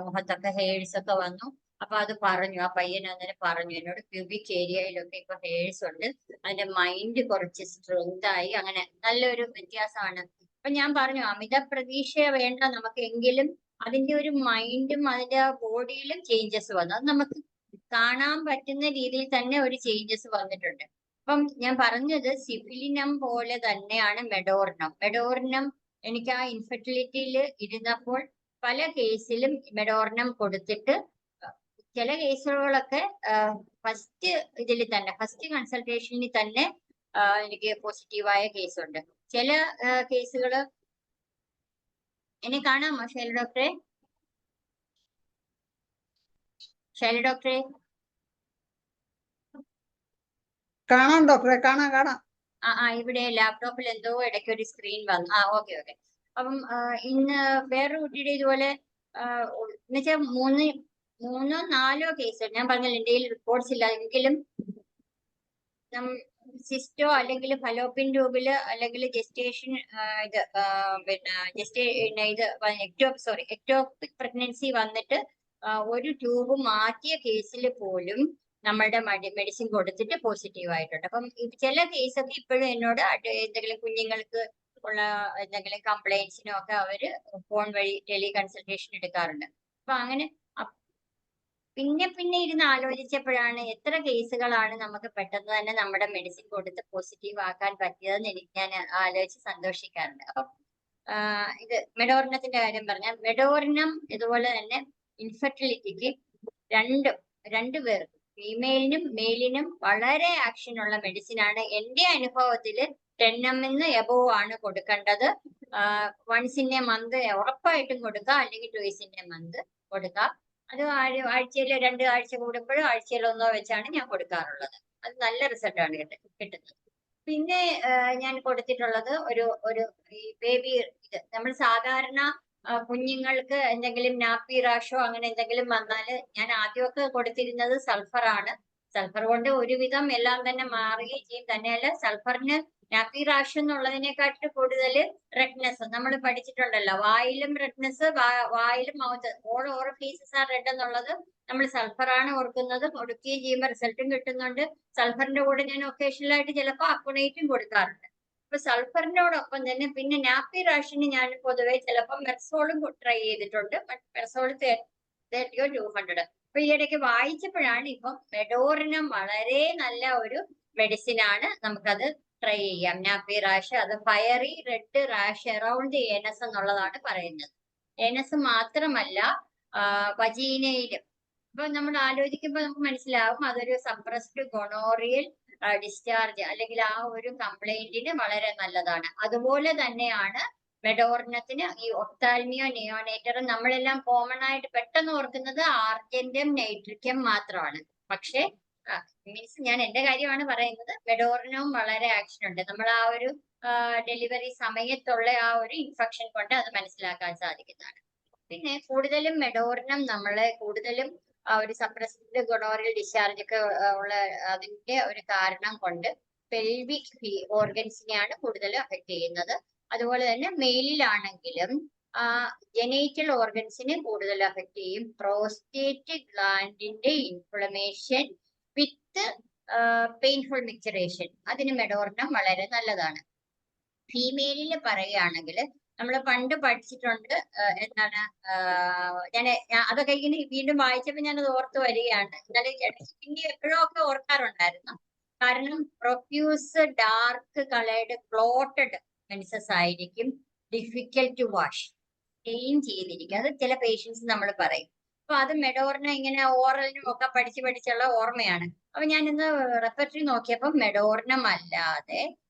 മുഖത്തൊക്കെ ഹെയർസ് ഒക്കെ വന്നു. അപ്പൊ അത് പറഞ്ഞു, ആ പയ്യൻ അങ്ങനെ പറഞ്ഞു എന്നോട്, പ്യൂബിക് ഏരിയയിലൊക്കെ ഇപ്പൊ ഹെയർസ് ഉണ്ട്, അതിന്റെ മൈൻഡ് കുറച്ച് സ്ട്രെങ്ത് ആയി, അങ്ങനെ നല്ലൊരു വ്യത്യാസമാണ്. അപ്പൊ ഞാൻ പറഞ്ഞു അമിത പ്രതീക്ഷ വേണ്ട നമുക്ക്, എങ്കിലും അതിന്റെ ഒരു മൈൻഡും അതിന്റെ ബോഡിയിലും ചേഞ്ചസ് വന്നു. അത് നമുക്ക് കാണാൻ പറ്റുന്ന രീതിയിൽ തന്നെ ഒരു ചേഞ്ചസ് വന്നിട്ടുണ്ട്. അപ്പം ഞാൻ പറഞ്ഞത് സിഫിലിനം പോലെ തന്നെയാണ് മെഡോർണം. മെഡോർണം എനിക്ക് ആ ഇൻഫെർട്ടിലിറ്റിയിൽ ഇരുന്നപ്പോൾ പല കേസിലും മെഡോർണം കൊടുത്തിട്ട് ചില കേസുകളൊക്കെ ഫസ്റ്റ് ഇതിൽ തന്നെ ഫസ്റ്റ് കൺസൾട്ടേഷനിൽ തന്നെ എനിക്ക് പോസിറ്റീവായ കേസുണ്ട്. ചില കേസുകൾ എന്നെ കാണാമോ ശൈല ഡോക്ടറെ? ശൈല ഡോക്ടറെ കാണാം ഡോക്ടറെ, കാണാം. ഇവിടെ ലാപ്ടോപ്പിൽ എന്തോ ഇടയ്ക്ക് ഒരു സ്ക്രീൻ വന്നു. ഓക്കെ. അപ്പം ഇന്ന് വേറൊരു കുട്ടിയുടെ ഇതുപോലെ എന്നുവെച്ചാൽ മൂന്നോ നാലോ കേസ് ഞാൻ പറഞ്ഞില്ല എന്റെ കയ്യിൽ റിപ്പോർട്ട്സ് ഇല്ല എങ്കിലും സിസ്റ്റോ അല്ലെങ്കിൽ ഫലോപ്പിൻ ട്യൂബില് അല്ലെങ്കിൽ ജസ്റ്റേഷൻ ഇത് പിന്നെ എക്ടോപിക് പ്രഗ്നൻസി വന്നിട്ട് ഒരു ട്യൂബ് മാറ്റിയ കേസിൽ പോലും നമ്മളുടെ മെഡിസിൻ കൊടുത്തിട്ട് പോസിറ്റീവ് ആയിട്ടുണ്ട്. അപ്പം ചില കേസൊക്കെ ഇപ്പോഴും എന്നോട് എന്തെങ്കിലും കുഞ്ഞുങ്ങൾക്ക് ഉള്ള എന്തെങ്കിലും കംപ്ലൈൻസിനോ ഒക്കെ അവര് ഫോൺ വഴി ടെലി കൺസൾട്ടേഷൻ എടുക്കാറുണ്ട്. അപ്പൊ അങ്ങനെ പിന്നെ ഇരുന്ന് ആലോചിച്ചപ്പോഴാണ് എത്ര കേസുകളാണ് നമുക്ക് പെട്ടെന്ന് തന്നെ നമ്മുടെ മെഡിസിൻ കൊടുത്ത് പോസിറ്റീവ് ആക്കാൻ പറ്റിയതെന്ന് ഞാൻ ആലോചിച്ച് സന്തോഷിക്കാറുണ്ട്. അപ്പം ഇത് മെഡോർണത്തിന്റെ കാര്യം പറഞ്ഞാൽ മെഡോർണം ഇതുപോലെ തന്നെ ഇൻഫെർട്ടിലിറ്റിക്ക് രണ്ടുപേർക്കും ഫീമെയിലിനും മെയിലിനും വളരെ ആക്ഷൻ ഉള്ള മെഡിസിൻ ആണ്. എന്റെ അനുഭവത്തില് 10 ml എബോവ് ആണ് കൊടുക്കേണ്ടത്. once in a month ഉറപ്പായിട്ടും കൊടുക്കുക, അല്ലെങ്കിൽ twice in a month കൊടുക്കുക. അത് ആഴ്ചയിൽ 2 ആഴ്ച കൂടുമ്പോഴും ആഴ്ചയിൽ 1 വെച്ചാണ് ഞാൻ കൊടുക്കാറുള്ളത്. അത് നല്ല റിസൾട്ടാണ് കിട്ടുന്നത്. പിന്നെ ഞാൻ കൊടുത്തിട്ടുള്ളത് ഒരു ഈ ബേബി ഇത് നമ്മൾ സാധാരണ കുഞ്ഞുങ്ങൾക്ക് എന്തെങ്കിലും നാപ്പി റാഷോ അങ്ങനെ എന്തെങ്കിലും വന്നാല് ഞാൻ ആദ്യമൊക്കെ കൊടുത്തിരുന്നത് സൾഫറാണ്. സൾഫർ കൊണ്ട് ഒരുവിധം എല്ലാം തന്നെ മാറുകയും ചെയ്യും. തന്നെയല്ല സൾഫറിന് നാപ്പി റാഷ് എന്നുള്ളതിനെക്കാട്ട് കൂടുതൽ റെഡ്നെസ് നമ്മൾ പഠിച്ചിട്ടുണ്ടല്ലോ. വായിലും റെഡ്നെസ്, വായിലും mouth all orifices are red എന്നുള്ളത് നമ്മൾ സൾഫറാണ് ഓർക്കുന്നത്. കൊടുക്കുകയും ചെയ്യുമ്പോൾ റിസൾട്ടും കിട്ടുന്നുണ്ട്. സൾഫറിന്റെ കൂടെ ഞാൻ ഒക്കേഷണലായിട്ട് ചിലപ്പോൾ അക്വണേറ്റും കൊടുക്കാറുണ്ട്. അപ്പൊ സൾഫറിനോടൊപ്പം തന്നെ പിന്നെ നാപ്പി റാഷിന് ഞാൻ പൊതുവെ ചിലപ്പോൾ മെർസോളും ട്രൈ ചെയ്തിട്ടുണ്ട്. മെർസോൾ 30 or 200. അപ്പൊ ഈ ഇടയ്ക്ക് വായിച്ചപ്പോഴാണ് ഇപ്പം മെഡോറിനം വളരെ നല്ല ഒരു മെഡിസിൻ ആണ്. നമുക്കത് ട്രൈ ചെയ്യാം. നാപ്പി റാഷ്, അത് fairy red rash around the anus എന്നുള്ളതാണ് പറയുന്നത്. ഏനസ് മാത്രമല്ല വജീനയിലും. അപ്പൊ നമ്മൾ ആലോചിക്കുമ്പോൾ നമുക്ക് മനസ്സിലാവും അതൊരു സപ്രസ്ഡ് ഗൊണോറിയൽ ഡിസ്ചാർജ് അല്ലെങ്കിൽ ആ ഒരു കംപ്ലൈന്റിന് വളരെ നല്ലതാണ്. അതുപോലെ തന്നെയാണ് മെഡോർണത്തിന് ഈ ഒപ്താൽമിയോ നിയോനേറ്ററും നമ്മളെല്ലാം കോമൺ ആയിട്ട് പെട്ടെന്ന് ഓർക്കുന്നത് ആർജന്റം നൈട്രിക്കം മാത്രമാണ്. പക്ഷെ മീൻസ് ഞാൻ എന്റെ കാര്യമാണ് പറയുന്നത്. മെഡോർണവും വളരെ ആക്ഷൻ ഉണ്ട്. നമ്മൾ ആ ഒരു ഡെലിവറി സമയത്തുള്ള ആ ഒരു ഇൻഫെക്ഷൻ കൊണ്ട് അത് മനസ്സിലാക്കാൻ സാധിക്കുന്നതാണ്. പിന്നെ കൂടുതലും മെഡോർണം നമ്മളെ കൂടുതലും ഒരു സപ്രസ്ഡ് ഗൊണോറിയൽ ഡിസ്ചാർജ് ഒക്കെ ഉള്ള അതിന്റെ ഒരു കാരണം കൊണ്ട് പെൽവിക് ഓർഗൻസിനെയാണ് കൂടുതൽ അഫക്ട് ചെയ്യുന്നത്. അതുപോലെ തന്നെ മെയിലിലാണെങ്കിലും ജെനൈറ്റൽ ഓർഗൻസിനെ കൂടുതൽ അഫക്ട് ചെയ്യും. പ്രോസ്റ്റേറ്റ് ഗ്ലാൻഡിന്റെ ഇൻഫ്ലമേഷൻ വിത്ത് പെയിൻഫുൾ മിക്ചറേഷൻ, അതിന് മെഡോർണം വളരെ നല്ലതാണ്. ഫീമെയിലിൽ പറയുകയാണെങ്കിൽ നമ്മൾ പണ്ട് പഠിച്ചിട്ടുണ്ട് എന്താണ് ഞാൻ അതൊക്കെ ഇങ്ങനെ വീണ്ടും വായിച്ചപ്പോൾ ഞാനത് ഓർത്ത് വരികയാണ്. എന്നാലും പിന്നെ എപ്പോഴും ഒക്കെ ഓർക്കാറുണ്ടായിരുന്നു. കാരണം പ്രൊഫ്യൂസ് ഡാർക്ക് കളേർഡ് ക്ലോട്ടഡ് മെൻസസ് ആയിരിക്കും, ഡിഫിക്കൽട്ട് ടു വാഷ്, സ്റ്റെയിൻ ചെയ്തിരിക്കും. അത് ചില പേഷ്യൻസ് നമ്മൾ പറയും. അപ്പൊ അത് മെഡോറിന ഇങ്ങനെ ഓറലിനും ഒക്കെ പഠിച്ചുള്ള ഓർമ്മയാണ്. അപ്പൊ ഞാൻ ഇന്ന് റെപ്പർട്ടറി നോക്കിയപ്പോൾ മെഡോറിനം അല്ലാതെ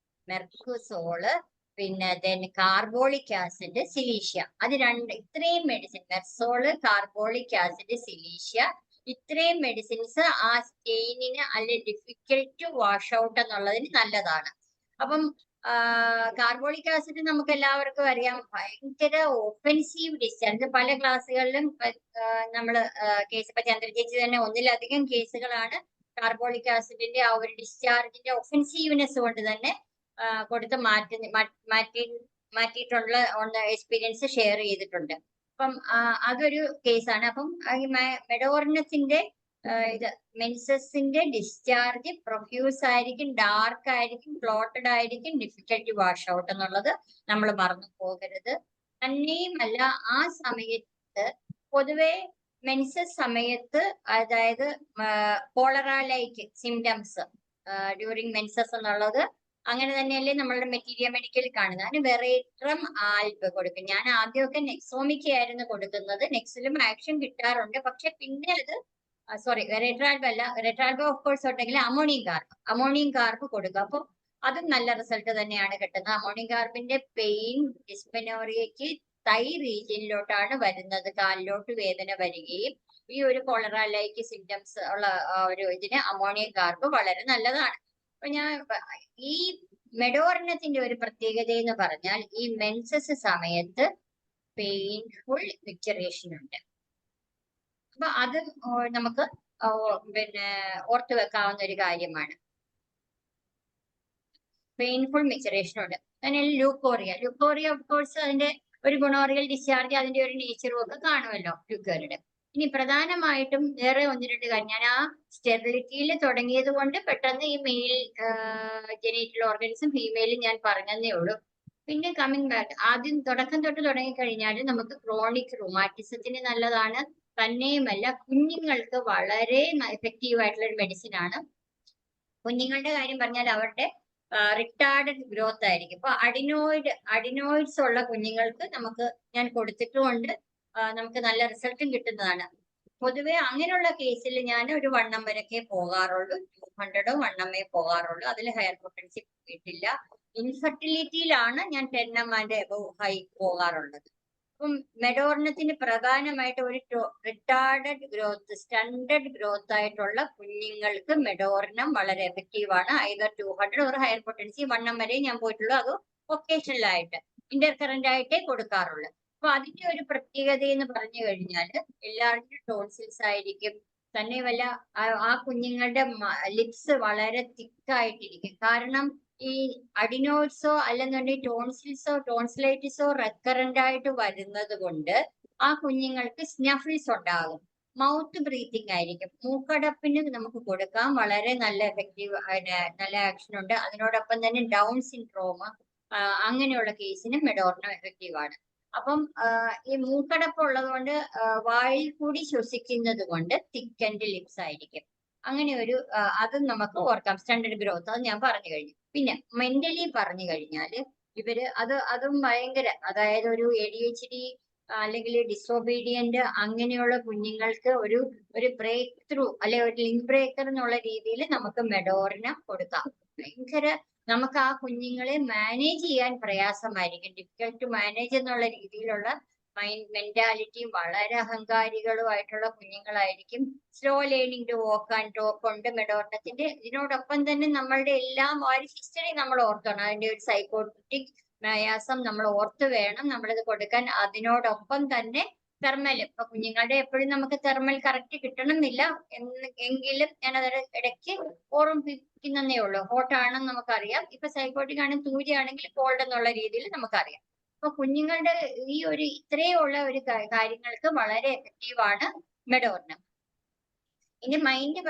മെർക്കുസോള്, പിന്നെ കാർബോളിക് ആസിഡ്, സിലീഷ്യ, അത് ഇത്രയും മെഡിസിൻ മെർസോള്, കാർബോളിക് ആസിഡ്, സിലീഷ്യ, ഇത്രയും മെഡിസിൻസ് ആ സ്റ്റെയിനിന് അല്ലെ ഡിഫിക്കൽട്ട് ടു വാഷ് ഔട്ട് എന്നുള്ളതിന് നല്ലതാണ്. അപ്പം കാർബോളിക് ആസിഡ് നമുക്ക് എല്ലാവർക്കും അറിയാം ഭയങ്കര ഒഫൻസീവ് ഡിസ്ചാർജ്. പല ക്ലാസ്സുകളിലും നമ്മൾ കേസ് ഇപ്പൊ ചന്ദ്രചേച്ചി തന്നെ ഒന്നിലധികം കേസുകളാണ് കാർബോളിക് ആസിഡിന്റെ ആ ഒരു ഡിസ്ചാർജിന്റെ ഒഫൻസീവ്നെസ് കൊണ്ട് തന്നെ കൊടുത്ത് മാറ്റിയിട്ടുള്ള എക്സ്പീരിയൻസ് ഷെയർ ചെയ്തിട്ടുണ്ട്. അപ്പം അതൊരു കേസാണ്. അപ്പം ഈ മെഡോർണത്തിന്റെ ഇത് മെൻസസിന്റെ ഡിസ്ചാർജ് പ്രൊഫ്യൂസ് ആയിരിക്കും, ഡാർക്ക് ആയിരിക്കും, ക്ലോട്ടഡ് ആയിരിക്കും, ഡിഫിക്കൽട്ട് വാഷ് ഔട്ട് എന്നുള്ളത് നമ്മൾ മറന്നു പോകരുത്. തന്നെയുമല്ല ആ സമയത്ത് പൊതുവെ മെൻസസ് സമയത്ത് അതായത് cholera like symptoms during menses എന്നുള്ളത് അങ്ങനെ തന്നെയല്ലേ നമ്മളുടെ മെറ്റീരിയ മെഡിക്കൽ കാണുന്നത്. അതിന് വെറേട്രം ആൽബ് കൊടുക്കും. ഞാൻ ആദ്യമൊക്കെ നെക്സോമിക്ക ആയിരുന്നു കൊടുക്കുന്നത്. നെക്സിലും ആക്ഷൻ കിട്ടാറുണ്ട്, പക്ഷെ പിന്നെ അത് സോറി വെറേട്രാൽബ് അല്ല, വെറേട്രാൽബ് ഓഫ് കോഴ്സ് ഉണ്ടെങ്കിൽ അമോണിയം കാർബ് കൊടുക്കും. അപ്പൊ അതും നല്ല റിസൾട്ട് തന്നെയാണ് കിട്ടുന്നത്. അമോണിയം കാർബിന്റെ പെയിൻ ഡിസ്പെനോറിയയ്ക്ക് തൈ റീജിയനിലോട്ടാണ് വരുന്നത്, കാലിലോട്ട് വേദന വരികയും ഈ ഒരു കൊളറ ലൈക്ക് സിംറ്റംസ് ഉള്ള ഒരു ഇതിന് അമോണിയം കാർബ് വളരെ നല്ലതാണ്. അപ്പൊ ഞാൻ ഈ മെഡോർണത്തിന്റെ ഒരു പ്രത്യേകത എന്ന് പറഞ്ഞാൽ ഈ മെൻസസ് സമയത്ത് പെയിൻഫുൾ മിക്ചറേഷൻ ഉണ്ട്. അപ്പൊ അത് നമുക്ക് പിന്നെ ഓർത്തു വെക്കാവുന്ന ഒരു കാര്യമാണ്. പെയിൻഫുൾ മിക്ചറേഷൻ ഉണ്ട്. അതിന് ലൂക്കോറിയ ഓഫ് കോഴ്സ് അതിന്റെ ഒരു ഗുണോറിയൽ ഡിസ്ചാർജ് അതിന്റെ ഒരു നേച്ചറും ഒക്കെ കാണുമല്ലോ ലൂക്കോറിയുടെ. ഇനി പ്രധാനമായിട്ടും വേറെ ഒന്ന് രണ്ട് കാര്യം, ഞാൻ ആ സ്റ്റെറിലിറ്റിയിൽ തുടങ്ങിയത് കൊണ്ട് പെട്ടെന്ന് ഈ മെയിൽ ജെനിറ്റൽ ഓർഗൻസും ഫീമെയിലും ഞാൻ പറഞ്ഞതേ ഉള്ളൂ. പിന്നെ കമ്മിങ് ബാക്ക്, ആദ്യം തുടക്കം തൊട്ട് തുടങ്ങിക്കഴിഞ്ഞാൽ നമുക്ക് ക്രോണിക് റുമാറ്റിസത്തിന് നല്ലതാണ്. തന്നെയുമല്ല കുഞ്ഞുങ്ങൾക്ക് വളരെ എഫക്റ്റീവ് ആയിട്ടുള്ള ഒരു മെഡിസിൻ ആണ്. കുഞ്ഞുങ്ങളുടെ കാര്യം പറഞ്ഞാൽ അവരുടെ റിട്ടാർഡഡ് ഗ്രോത്ത് ആയിരിക്കും. ഇപ്പൊ അഡിനോയിഡ്സ് ഉള്ള കുഞ്ഞുങ്ങൾക്ക് ഞാൻ കൊടുത്തിട്ടുമുണ്ട്, നമുക്ക് നല്ല റിസൾട്ടും കിട്ടുന്നതാണ്. പൊതുവെ അങ്ങനെയുള്ള കേസിൽ ഞാൻ ഒരു 1 വരെയൊക്കെ പോകാറുള്ളൂ, 200 1 പോകാറുള്ളൂ. അതിൽ ഹയർ പൊട്ടൻസി പോയിട്ടില്ല. ഇൻഫെർട്ടിലിറ്റിയിലാണ് ഞാൻ 10 and above ഹൈ പോകാറുള്ളത്. അപ്പം മെഡോർണത്തിന് പ്രധാനമായിട്ട് ഒരു റിട്ടാർഡഡ് ഗ്രോത്ത്, സ്റ്റണ്ടഡ് ഗ്രോത്ത് ആയിട്ടുള്ള കുഞ്ഞുങ്ങൾക്ക് മെഡോർണം വളരെ എഫക്റ്റീവ് ആണ്. ഐദർ 200 ഒരു ഹയർ പൊട്ടൻസി 1 വരെ ഞാൻ പോയിട്ടുള്ളൂ. അത് ഒക്കേഷണലായിട്ട് ഇന്റർകറന്റ് ആയിട്ടേ കൊടുക്കാറുള്ളൂ. അപ്പൊ അതിന്റെ ഒരു പ്രത്യേകത എന്ന് പറഞ്ഞു കഴിഞ്ഞാൽ എല്ലാവരുടെയും ടോൺസിൽസ് ആയിരിക്കും. തന്നെയുമല്ല ആ കുഞ്ഞുങ്ങളുടെ ലിപ്സ് വളരെ തിക്കായിട്ടിരിക്കും. കാരണം ഈ അഡിനോയിഡ്സോ അല്ലെന്നുണ്ടെങ്കിൽ ടോൺസിലൈറ്റിസോ റെക്കറന്റ് ആയിട്ട് വരുന്നത് കൊണ്ട് ആ കുഞ്ഞുങ്ങൾക്ക് സ്നഫിൾസ് ഉണ്ടാകും. മൗത്ത് ബ്രീത്തിങ് ആയിരിക്കും. മൂക്കടപ്പിന് നമുക്ക് കൊടുക്കാം, വളരെ നല്ല എഫക്റ്റീവ് നല്ല ആക്ഷൻ ഉണ്ട്. അതിനോടൊപ്പം തന്നെ ഡൗൺ സിൻഡ്രോം അങ്ങനെയുള്ള കേസിന് മെഡോർണ എഫക്റ്റീവ് ആണ്. അപ്പം ഈ മൂക്കടപ്പ് ഉള്ളത് കൊണ്ട് വായിൽ കൂടി ശ്വസിക്കുന്നത് കൊണ്ട് തിക്കൻഡ് ലിപ്സ് ആയിരിക്കും. അങ്ങനെ ഒരു അതും നമുക്ക് ഓർക്കാം. സ്റ്റണ്ടഡ് ഗ്രോത്ത് അത് ഞാൻ പറഞ്ഞു കഴിഞ്ഞു. പിന്നെ മെന്റലി പറഞ്ഞു കഴിഞ്ഞാൽ അതും ഭയങ്കര, അതായത് ഒരു ADHD അല്ലെങ്കിൽ ഡിസോബീഡിയന്റ് അങ്ങനെയുള്ള കുഞ്ഞുങ്ങൾക്ക് ഒരു ബ്രേക്ക് ത്രൂ അല്ലെ ഒരു ലിങ്ക് ബ്രേക്കർ എന്നുള്ള രീതിയിൽ നമുക്ക് മെഡോർണം കൊടുക്കാം. ഭയങ്കര നമുക്ക് ആ കുഞ്ഞുങ്ങളെ മാനേജ് ചെയ്യാൻ പ്രയാസമായിരിക്കും, ഡിഫിക്കൽട്ട് ടു മാനേജ് എന്നുള്ള രീതിയിലുള്ള മെന്റാലിറ്റിയും വളരെ അഹങ്കാരികളുമായിട്ടുള്ള കുഞ്ഞുങ്ങളായിരിക്കും. Slow learning to walk and talk ഉണ്ട് മെഡോർണത്തിന്റെ. ഇതിനോടൊപ്പം തന്നെ നമ്മളുടെ എല്ലാം ഒരു ഹിസ്റ്ററി നമ്മൾ ഓർക്കണം. അതിന്റെ ഒരു സൈക്കോട്ടിക് പ്രയാസം നമ്മൾ ഓർത്ത് വേണം നമ്മളിത് കൊടുക്കാൻ. അതിനോടൊപ്പം തന്നെ തെർമൽ, ഇപ്പൊ കുഞ്ഞുങ്ങളുടെ എപ്പോഴും നമുക്ക് തെർമൽ കറക്റ്റ് കിട്ടണമെന്നില്ല, എങ്കിലും ഞാനത് ഇടയ്ക്ക് ഓർമ്മിപ്പിക്കുന്നതേ ഉള്ളൂ. ഹോട്ട് ആണെന്ന് നമുക്കറിയാം. ഇപ്പൊ സൈക്കോട്ടിക് ആണെങ്കിൽ തൂരിയാണെങ്കിൽ കോൾഡ് എന്നുള്ള രീതിയിൽ നമുക്കറിയാം. അപ്പൊ കുഞ്ഞുങ്ങളുടെ ഈ ഒരു ഇത്രയുള്ള ഒരു കാര്യങ്ങൾക്ക് വളരെ എഫക്റ്റീവാണ് മെഡോർണം. ഇനി മൈൻഡ്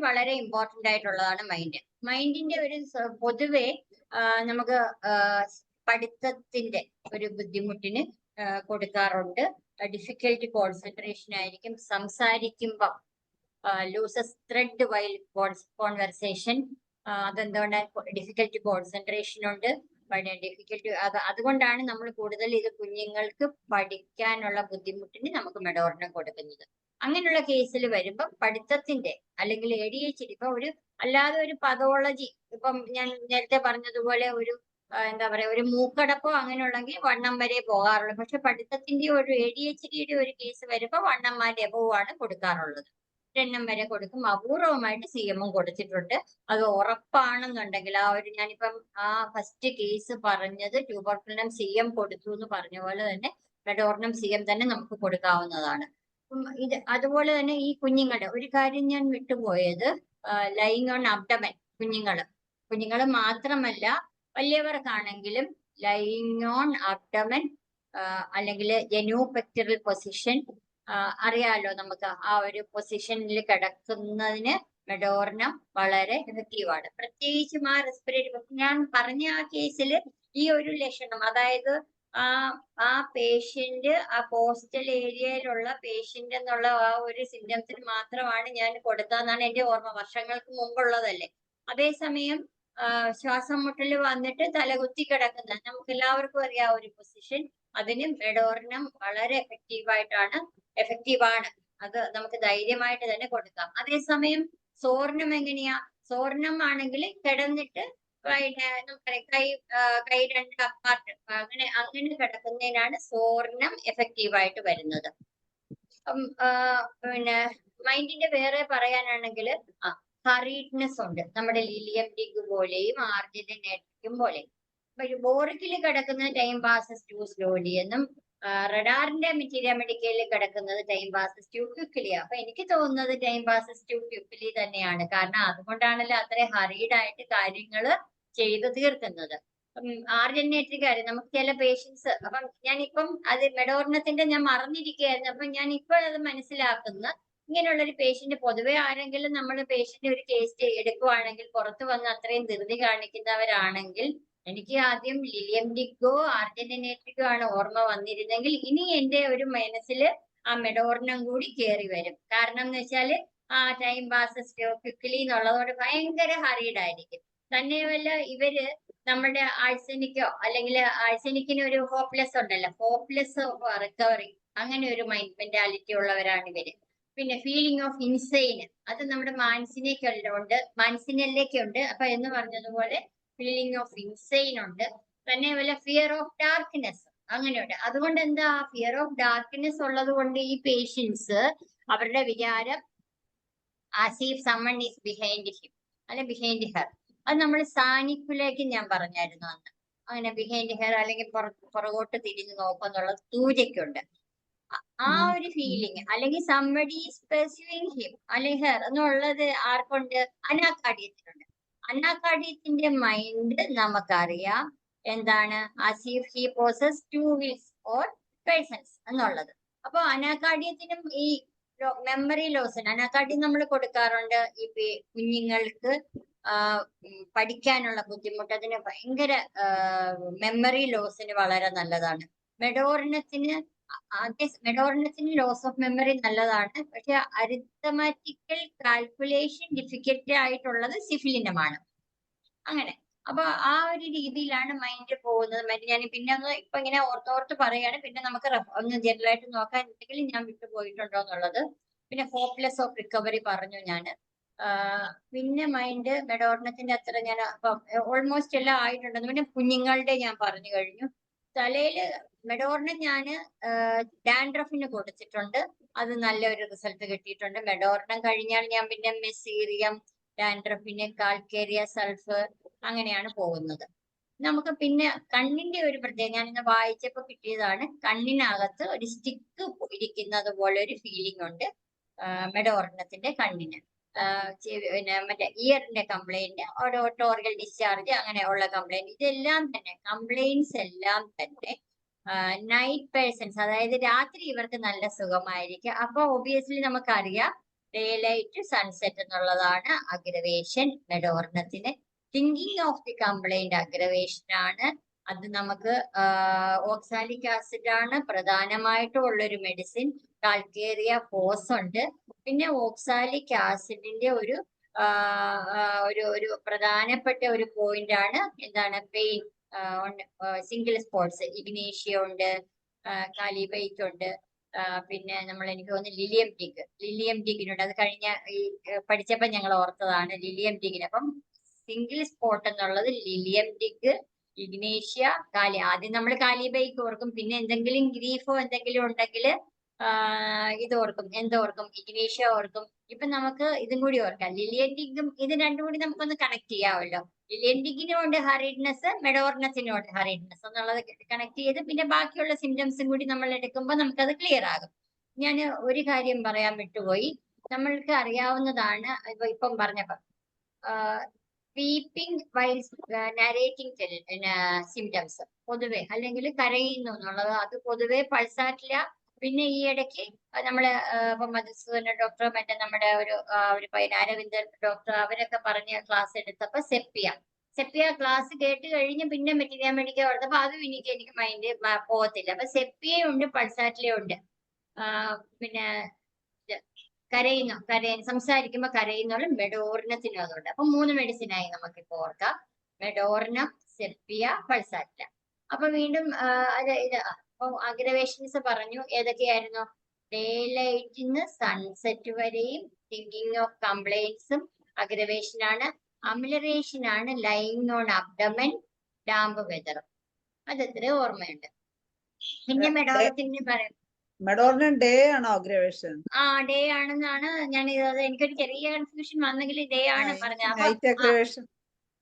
വളരെ ഇമ്പോർട്ടന്റ് ആയിട്ടുള്ളതാണ്. മൈൻഡിന്റെ ഒരു പൊതുവെ നമുക്ക് പഠിത്തത്തിന്റെ ഒരു ബുദ്ധിമുട്ടിന് കൊടുക്കാറുണ്ട്. ഡിഫിക്കൽട്ട് കോൺസെൻട്രേഷൻ ആയിരിക്കും. സംസാരിക്കുമ്പം ലൂസസ് ത്രെഡ് വൈൽ കോൺവെർസേഷൻ, അതെന്തുകൊണ്ട് ഡിഫിക്കൽട്ട് കോൺസെൻട്രേഷൻ ഉണ്ട്. അതുകൊണ്ടാണ് നമ്മൾ കൂടുതൽ ഇത് കുഞ്ഞുങ്ങൾക്ക് പഠിക്കാനുള്ള ബുദ്ധിമുട്ടിന് നമുക്ക് മെഡോർണം കൊടുക്കുന്നത്. അങ്ങനെയുള്ള കേസിൽ വരുമ്പം പഠിത്തത്തിന്റെ അല്ലെങ്കിൽ ADHD ഇപ്പൊ അല്ലാതെ ഒരു പതോളജി, ഇപ്പം ഞാൻ നേരത്തെ പറഞ്ഞതുപോലെ എന്താ പറയാ ഒരു മൂക്കടപ്പോ അങ്ങനെയുള്ളെങ്കിൽ 1 വരെ പോകാറുള്ളൂ. പക്ഷെ പഠിത്തത്തിന്റെ ഒരു ADHDയുടെ ഒരു കേസ് വരുമ്പോൾ 1 and above ആണ് കൊടുക്കാറുള്ളത്. 10 വരെ കൊടുക്കും. അപൂർവമായിട്ട് CM കൊടുത്തിട്ടുണ്ട്. അത് ഉറപ്പാണെന്നുണ്ടെങ്കിൽ ഞാനിപ്പം ഫസ്റ്റ് കേസ് പറഞ്ഞത് ട്യൂബർക്കുലം CM കൊടുത്തു എന്ന് പറഞ്ഞ പോലെ തന്നെ മെഡോർണം CM തന്നെ നമുക്ക് കൊടുക്കാവുന്നതാണ്. അതുപോലെ തന്നെ ഈ കുഞ്ഞുങ്ങളുടെ ഒരു കാര്യം ഞാൻ വിട്ടുപോയത്, ലൈങ് ഓൺ അബ്ഡമൻ കുഞ്ഞുങ്ങൾ മാത്രമല്ല വലിയവർക്കാണെങ്കിലും ലൈങ് ഓൺ അബ്ഡമൻ അല്ലെങ്കിൽ ജനൂപെക്ടറൽ പൊസിഷൻ അറിയാലോ. നമുക്ക് ആ ഒരു പൊസിഷനിൽ കിടക്കുന്നതിന് മെഡോർണം വളരെ എഫക്റ്റീവാണ്. പ്രത്യേകിച്ചും ആ റെസ്പിറേറ്ററി, ഞാൻ പറഞ്ഞ ആ കേസിൽ ഈ ഒരു ലക്ഷണം, അതായത് ആ പേഷ്യന്റ് ആ കോസ്റ്റൽ ഏരിയയിലുള്ള പേഷ്യന്റ് എന്നുള്ള ആ ഒരു സിംറ്റംസിന് മാത്രമാണ് ഞാൻ കൊടുത്തതെന്നാണ് എന്റെ ഓർമ്മ. വർഷങ്ങൾക്ക് മുമ്പുള്ളതല്ലേ. അതേസമയം ശ്വാസം മുട്ടൽ വന്നിട്ട് തലകുത്തി കിടക്കുന്ന നമുക്ക് എല്ലാവർക്കും അറിയാം ഒരു പൊസിഷൻ, അതിന് മെഡോർണം വളരെ എഫക്റ്റീവാണ്. അത് നമുക്ക് ധൈര്യമായിട്ട് തന്നെ കൊടുക്കാം. അതേസമയം സോർണം എങ്ങനെയാ? സോർണം ആണെങ്കിൽ കിടന്നിട്ട് പിന്നെ നമുക്കറിയാം കൈ രണ്ട് അപ്പാർട്ട് അങ്ങനെ കിടക്കുന്നതിനാണ് സോർണം എഫക്റ്റീവായിട്ട് വരുന്നത്. പിന്നെ മൈൻഡിന്റെ വേറെ പറയാനാണെങ്കിൽ ഹറീഡ്നെസ് ഉണ്ട്, നമ്മുടെ ലിലിയം ഡിഗ് പോലെയും ആർജിനേറ്റിക്കും പോലെയും. ബോറിക്കിൽ കിടക്കുന്ന ടൈം പാസസ് ടു സ്ലോലി എന്നും റഡാറിന്റെ മെറ്റീരിയൽ മെഡിക്കലിൽ കിടക്കുന്നത് ടൈം പാസസ് ടു ക്വിക്ക്ലി. അപ്പൊ എനിക്ക് തോന്നുന്നത് ടൈം പാസസ് ടു ക്വിക്ക്ലി തന്നെയാണ്. കാരണം അതുകൊണ്ടാണല്ലോ അത്രയും ഹറീഡായിട്ട് കാര്യങ്ങൾ ചെയ്തു തീർക്കുന്നത്. ആർജനേറ്ററിക്കാര് നമുക്ക് ചില പേഷ്യൻസ്, അപ്പം ഞാനിപ്പം അത് മെഡോർണത്തിന്റെ ഞാൻ മറന്നിരിക്കുകയായിരുന്നു. അപ്പൊ ഞാൻ ഇപ്പോൾ അത് മനസ്സിലാക്കുന്ന, ഇങ്ങനെയുള്ള ഒരു പേഷ്യന്റ് പൊതുവെ ആരെങ്കിലും നമ്മൾ പേഷ്യന്റ് ഒരു കേസ് എടുക്കുവാണെങ്കിൽ പുറത്ത് വന്ന് അത്രയും ധൃതി കാണിക്കുന്നവരാണെങ്കിൽ, എനിക്ക് ആദ്യം ലിലിയം ഡിഗോ ആർജനേറ്റിക്കോ ആണ് ഓർമ്മ വന്നിരുന്നെങ്കിൽ ഇനി എന്റെ ഒരു മനസ്സിൽ ആ മെഡോർണം കൂടി കയറി വരും. കാരണം എന്ന് വെച്ചാല് ആ ടൈം പാസസ് ക്വിക്ക്ലി എന്നുള്ളതോട് ഭയങ്കര ഹറീഡായിരിക്കും. തന്നെയുമല്ല ഇവര് നമ്മുടെ ആഴ്സനിക്കോ അല്ലെങ്കിൽ ആഴ്സനിക്കിന് ഒരു ഹോപ്പ്ലെസ് ഉണ്ടല്ലോ, ഹോപ്പ്ലെസ് റിക്കവറി, അങ്ങനെ ഒരു മൈൻഡ് മെന്റാലിറ്റി ഉള്ളവരാണ് ഇവര്. പിന്നെ ഫീലിംഗ് ഓഫ് ഇൻസൈൻ, അത് നമ്മുടെ മാൻസിനലിലേക്ക് ഉണ്ട്. അപ്പൊ എന്ന് പറഞ്ഞതുപോലെ ഫീലിംഗ് ഓഫ് ഇൻസൈൻ ഉണ്ട്. തന്നെയുമല്ല ഫിയർ ഓഫ് ഡാർക്ക്നെസ് അങ്ങനെയുണ്ട്. അതുകൊണ്ട് എന്താ, ഫിയർ ഓഫ് ഡാർക്ക്നെസ് ഉള്ളത് കൊണ്ട് ഈ പേഷ്യൻസ് അവരുടെ വിചാരം as if someone is behind him അല്ലെ ബിഹൈൻഡ് ഹെർ. അത് നമ്മൾ സാനിക്കുലേക്ക് ഞാൻ പറഞ്ഞായിരുന്നു അന്ന്. അങ്ങനെ ബിഹൈൻഡ് ഹെർ അല്ലെങ്കിൽ പുറകോട്ട് തിരിഞ്ഞു നോക്കുന്നുള്ളത് സൂചയ്ക്കുണ്ട്. ആ ഒരു ഫീലിംഗ്, അല്ലെങ്കിൽ സംബഡി ഈസ് പെർസ്യൂയിങ് ഹിം അല്ലെങ്കിൽ ഹെർ എന്നുള്ളത് ആർക്കുണ്ട്? അനാകാർഡിയത്തിനുണ്ട്. അനാകാർഡിയത്തിന്റെ മൈൻഡ് നമുക്കറിയാം എന്താണ്, as if he possesses two wills or persons എന്നുള്ളത്. അപ്പൊ അനാകാർഡിയത്തിനും ഈ മെമ്മറി ലോസ് ഉണ്ട്. അനാകാർഡിയം നമ്മൾ കൊടുക്കാറുണ്ട് ഈ കുഞ്ഞുങ്ങൾക്ക് പഠിക്കാനുള്ള ബുദ്ധിമുട്ട്, അതിന് ഭയങ്കര മെമ്മറി ലോസിന് വളരെ നല്ലതാണ്. മെഡോർണത്തിന് ലോസ് ഓഫ് മെമ്മറി നല്ലതാണ്, പക്ഷെ അരിത്തമാറ്റിക്കൽ കാൽക്കുലേഷൻ ഡിഫിക്കൽട്ടി ആയിട്ടുള്ളത് സിഫിലിനമാണ്. അങ്ങനെ അപ്പൊ ആ ഒരു രീതിയിലാണ് മൈൻഡ് പോകുന്നത്. ഞാൻ പിന്നെ ഒന്ന് ഇപ്പൊ ഇങ്ങനെ ഓർത്തോർത്ത് പറയാണ്, പിന്നെ നമുക്ക് ഒന്ന് ജനറൽ ആയിട്ട് നോക്കാൻ എന്തെങ്കിലും ഞാൻ വിട്ടുപോയിട്ടുണ്ടോ എന്നുള്ളത്. പിന്നെ ഹോപ്പ്ലെസ് ഓഫ് റിക്കവറി പറഞ്ഞു ഞാൻ. പിന്നെ മൈൻഡ് മെഡോർണത്തിന്റെ അത്ര ഞാൻ ഓൾമോസ്റ്റ് എല്ലാം ആയിട്ടുണ്ടെന്ന്. പിന്നെ കുഞ്ഞുങ്ങളുടെ ഞാൻ പറഞ്ഞു കഴിഞ്ഞു. തലയില് മെഡോർണം ഞാൻ ഡാൻഡ്രഫിന് കൊടുത്തിട്ടുണ്ട്, അത് നല്ലൊരു റിസൾട്ട് കിട്ടിയിട്ടുണ്ട്. മെഡോർണം കഴിഞ്ഞാൽ ഞാൻ പിന്നെ മെസീറിയം, ഡാൻഡ്രഫിന്, കാൽക്കേരിയ, സൾഫർ അങ്ങനെയാണ് പോകുന്നത്. നമുക്ക് പിന്നെ കണ്ണിന്റെ ഒരു പ്രത്യേകത ഞാൻ ഇന്ന് വായിച്ചപ്പോ കിട്ടിയതാണ്. കണ്ണിനകത്ത് ഒരു സ്റ്റിക്ക് ഇരിക്കുന്നത് പോലെ ഒരു ഫീലിംഗ് ഉണ്ട് മെഡോർണത്തിന്റെ കണ്ണിന്. പിന്നെ മറ്റേ ഇയറിന്റെ കംപ്ലൈന്റ്, ഓട്ടോറിയൽ ഡിസ്ചാർജ് അങ്ങനെയുള്ള കംപ്ലൈന്റ്, ഇതെല്ലാം തന്നെ കംപ്ലൈന്റ്സ് എല്ലാം തന്നെ നൈറ്റ് പേഴ്സൺസ്, അതായത് രാത്രി ഇവർക്ക് നല്ല സുഖമായിരിക്കും. അപ്പൊ ഒബിയസ്ലി നമുക്കറിയാം ഡേ ലൈറ്റ് സൺസെറ്റ് എന്നുള്ളതാണ് അഗ്രവേഷൻ മെഡോർണത്തിന്. Thinking of the complaint aggravation ആണ്. അത് നമുക്ക് ഓക്സാലിക് ആസിഡ് ആണ് പ്രധാനമായിട്ടും ഉള്ളൊരു മെഡിസിൻ. കാൽക്കേറിയ ഫോസ് ഉണ്ട്. പിന്നെ ഓക്സാലിക് ആസിഡിന്റെ ഒരു പ്രധാനപ്പെട്ട ഒരു പോയിന്റ് ആണ് എന്താണ്, പെയിൻ. സിംഗിൾ സ്പോട്സ് ഇഗ്നീഷ്യ ഉണ്ട്, കാലിബൈറ്റ് ഉണ്ട്, പിന്നെ നമ്മൾ എനിക്ക് തോന്നുന്നു ലിലിയം ഡിഗിനുണ്ട്. അത് കഴിഞ്ഞ ഈ പഠിച്ചപ്പോൾ ഞങ്ങൾ ഓർത്തതാണ് ലിലിയം ഡിഗിന്. അപ്പം സിംഗിൾ സ്പോട്ട് എന്നുള്ളത് ലിലിയം ഡിഗ്, ഇഗ്നീഷ്യ, ആദ്യം നമ്മൾ കാലിബൈക്ക് ഓർക്കും. പിന്നെ എന്തെങ്കിലും ഗ്രീഫോ എന്തെങ്കിലും ഉണ്ടെങ്കിൽ ഇതോർക്കും, എന്തോർക്കും, ഇഗ്നീഷ്യ ഓർക്കും. ഇപ്പൊ നമുക്ക് ഇതും കൂടി ഓർക്കാം, ലിലിയൻ ഡിഗും. ഇത് രണ്ടും കൂടി നമുക്കൊന്ന് കണക്ട് ചെയ്യാമല്ലോ. ലിലിയൻ ഡിഗിനും ഉണ്ട് ഹറീഡ്നെസ്, മെഡോർണത്തിനും ഉണ്ട് ഹറീഡ്നെസ് എന്നുള്ളത് കണക്ട് ചെയ്ത് പിന്നെ ബാക്കിയുള്ള സിംറ്റംസും കൂടി നമ്മൾ എടുക്കുമ്പോൾ നമുക്കത് ക്ലിയർ ആകും. ഞാൻ ഒരു കാര്യം പറയാൻ വിട്ടുപോയി. നമ്മൾക്ക് അറിയാവുന്നതാണ് ഇപ്പം പറഞ്ഞപ്പോ വീപ്പിംഗ് വൈൽസ് നരേറ്റിംഗ് സിംറ്റംസ് പൊതുവെ, അല്ലെങ്കിൽ കരയുന്നു എന്നുള്ളത്, അത് പൊതുവെ പൾസാറ്റില്ല. പിന്നെ ഈ ഇടയ്ക്ക് നമ്മള് ഇപ്പൊ മധുസൂദന ഡോക്ടർ, മറ്റേ നമ്മുടെ ഒരു അരവിന്ദൻ ഡോക്ടർ, അവരൊക്കെ പറഞ്ഞ ക്ലാസ് എടുത്തപ്പോ സെപ്പിയ ക്ലാസ് കേട്ട് കഴിഞ്ഞ് പിന്നെ മെറ്റീരിയൽ മെഡിക്കൽ കൊടുത്തപ്പോ അതും എനിക്ക് മൈൻഡ് പോകത്തില്ല. അപ്പൊ സെപ്പിയ ഉണ്ട്, പൾസാറ്റിലെ ഉണ്ട്. പിന്നെ സംസാരിക്കുമ്പോൾ കരയുന്നുള്ള മെഡോർണത്തിനും അതുണ്ട്. അപ്പൊ 3 മെഡിസിനായി നമുക്കിപ്പോ ഓർക്കാം. മെഡോർണം, സെപ്പിയ, പൾസാറ്റ. അപ്പൊ വീണ്ടും അപ്പൊ അഗ്രവേഷൻസ് പറഞ്ഞു. ഏതൊക്കെയായിരുന്നു? ഡേ ലൈറ്റിന്ന് സൺസെറ്റ് വരെയും തിങ്കിങ് ഓഫ് കംപ്ലൈൻസും അഗ്രവേഷൻ ആണ്. അമിലറേഷൻ ആണ് ലൈങ് ഓൺ അബ്ഡമൻ, ഡാമ്പ് വെതറും. അതെത്ര ഓർമ്മയുണ്ട്. പിന്നെ മെഡോറത്തിന്റെ പറയാം. മെഡോർണം ഡേ ആണോ അഗ്രവേഷൻ? ഡേ ആണെന്നാണ് ഞാൻ എനിക്കൊരു ചെറിയ കൺഫ്യൂഷൻ വന്നെങ്കിൽ ഡേ ആണ് പറഞ്ഞത്. നൈറ്റ് അഗ്രവേഷൻ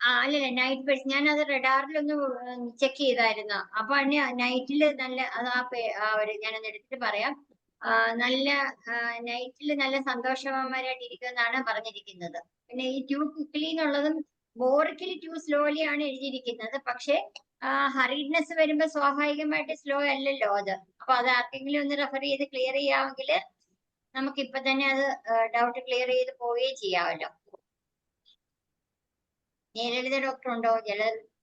അല്ലല്ല, നൈറ്റ് പേഴ്സ് ഞാൻ അത് റഡാറിലൊന്ന് ചെക്ക് ചെയ്തായിരുന്നു. അപ്പൊ നൈറ്റില് നല്ല അത് ഞാനൊന്ന് എടുത്തിട്ട് പറയാം. നല്ല നൈറ്റിൽ നല്ല സന്തോഷവാന്മാരായിട്ട് ഇരിക്കുമെന്നാണ് പറഞ്ഞിരിക്കുന്നത്. പിന്നെ ഈ ടു ക്വിക്ലി എന്നുള്ളതും ബോറിക്കിൽ ടു സ്ലോലി ആണ് എഴുതിയിരിക്കുന്നത്. പക്ഷെ ഹറീഡ്നെസ് വരുമ്പോ സ്വാഭാവികമായിട്ട് സ്ലോ അല്ലല്ലോ അത്. അപ്പൊ അത് ആർക്കെങ്കിലും ഒന്ന് റെഫർ ചെയ്ത് ക്ലിയർ ചെയ്യാമെങ്കിൽ നമുക്ക് ഇപ്പൊ തന്നെ അത് ഡൗട്ട് ക്ലിയർ ചെയ്ത് പോവുകയും ചെയ്യാമല്ലോ. ജയലളിത ഡോക്ടർ ഉണ്ടോ?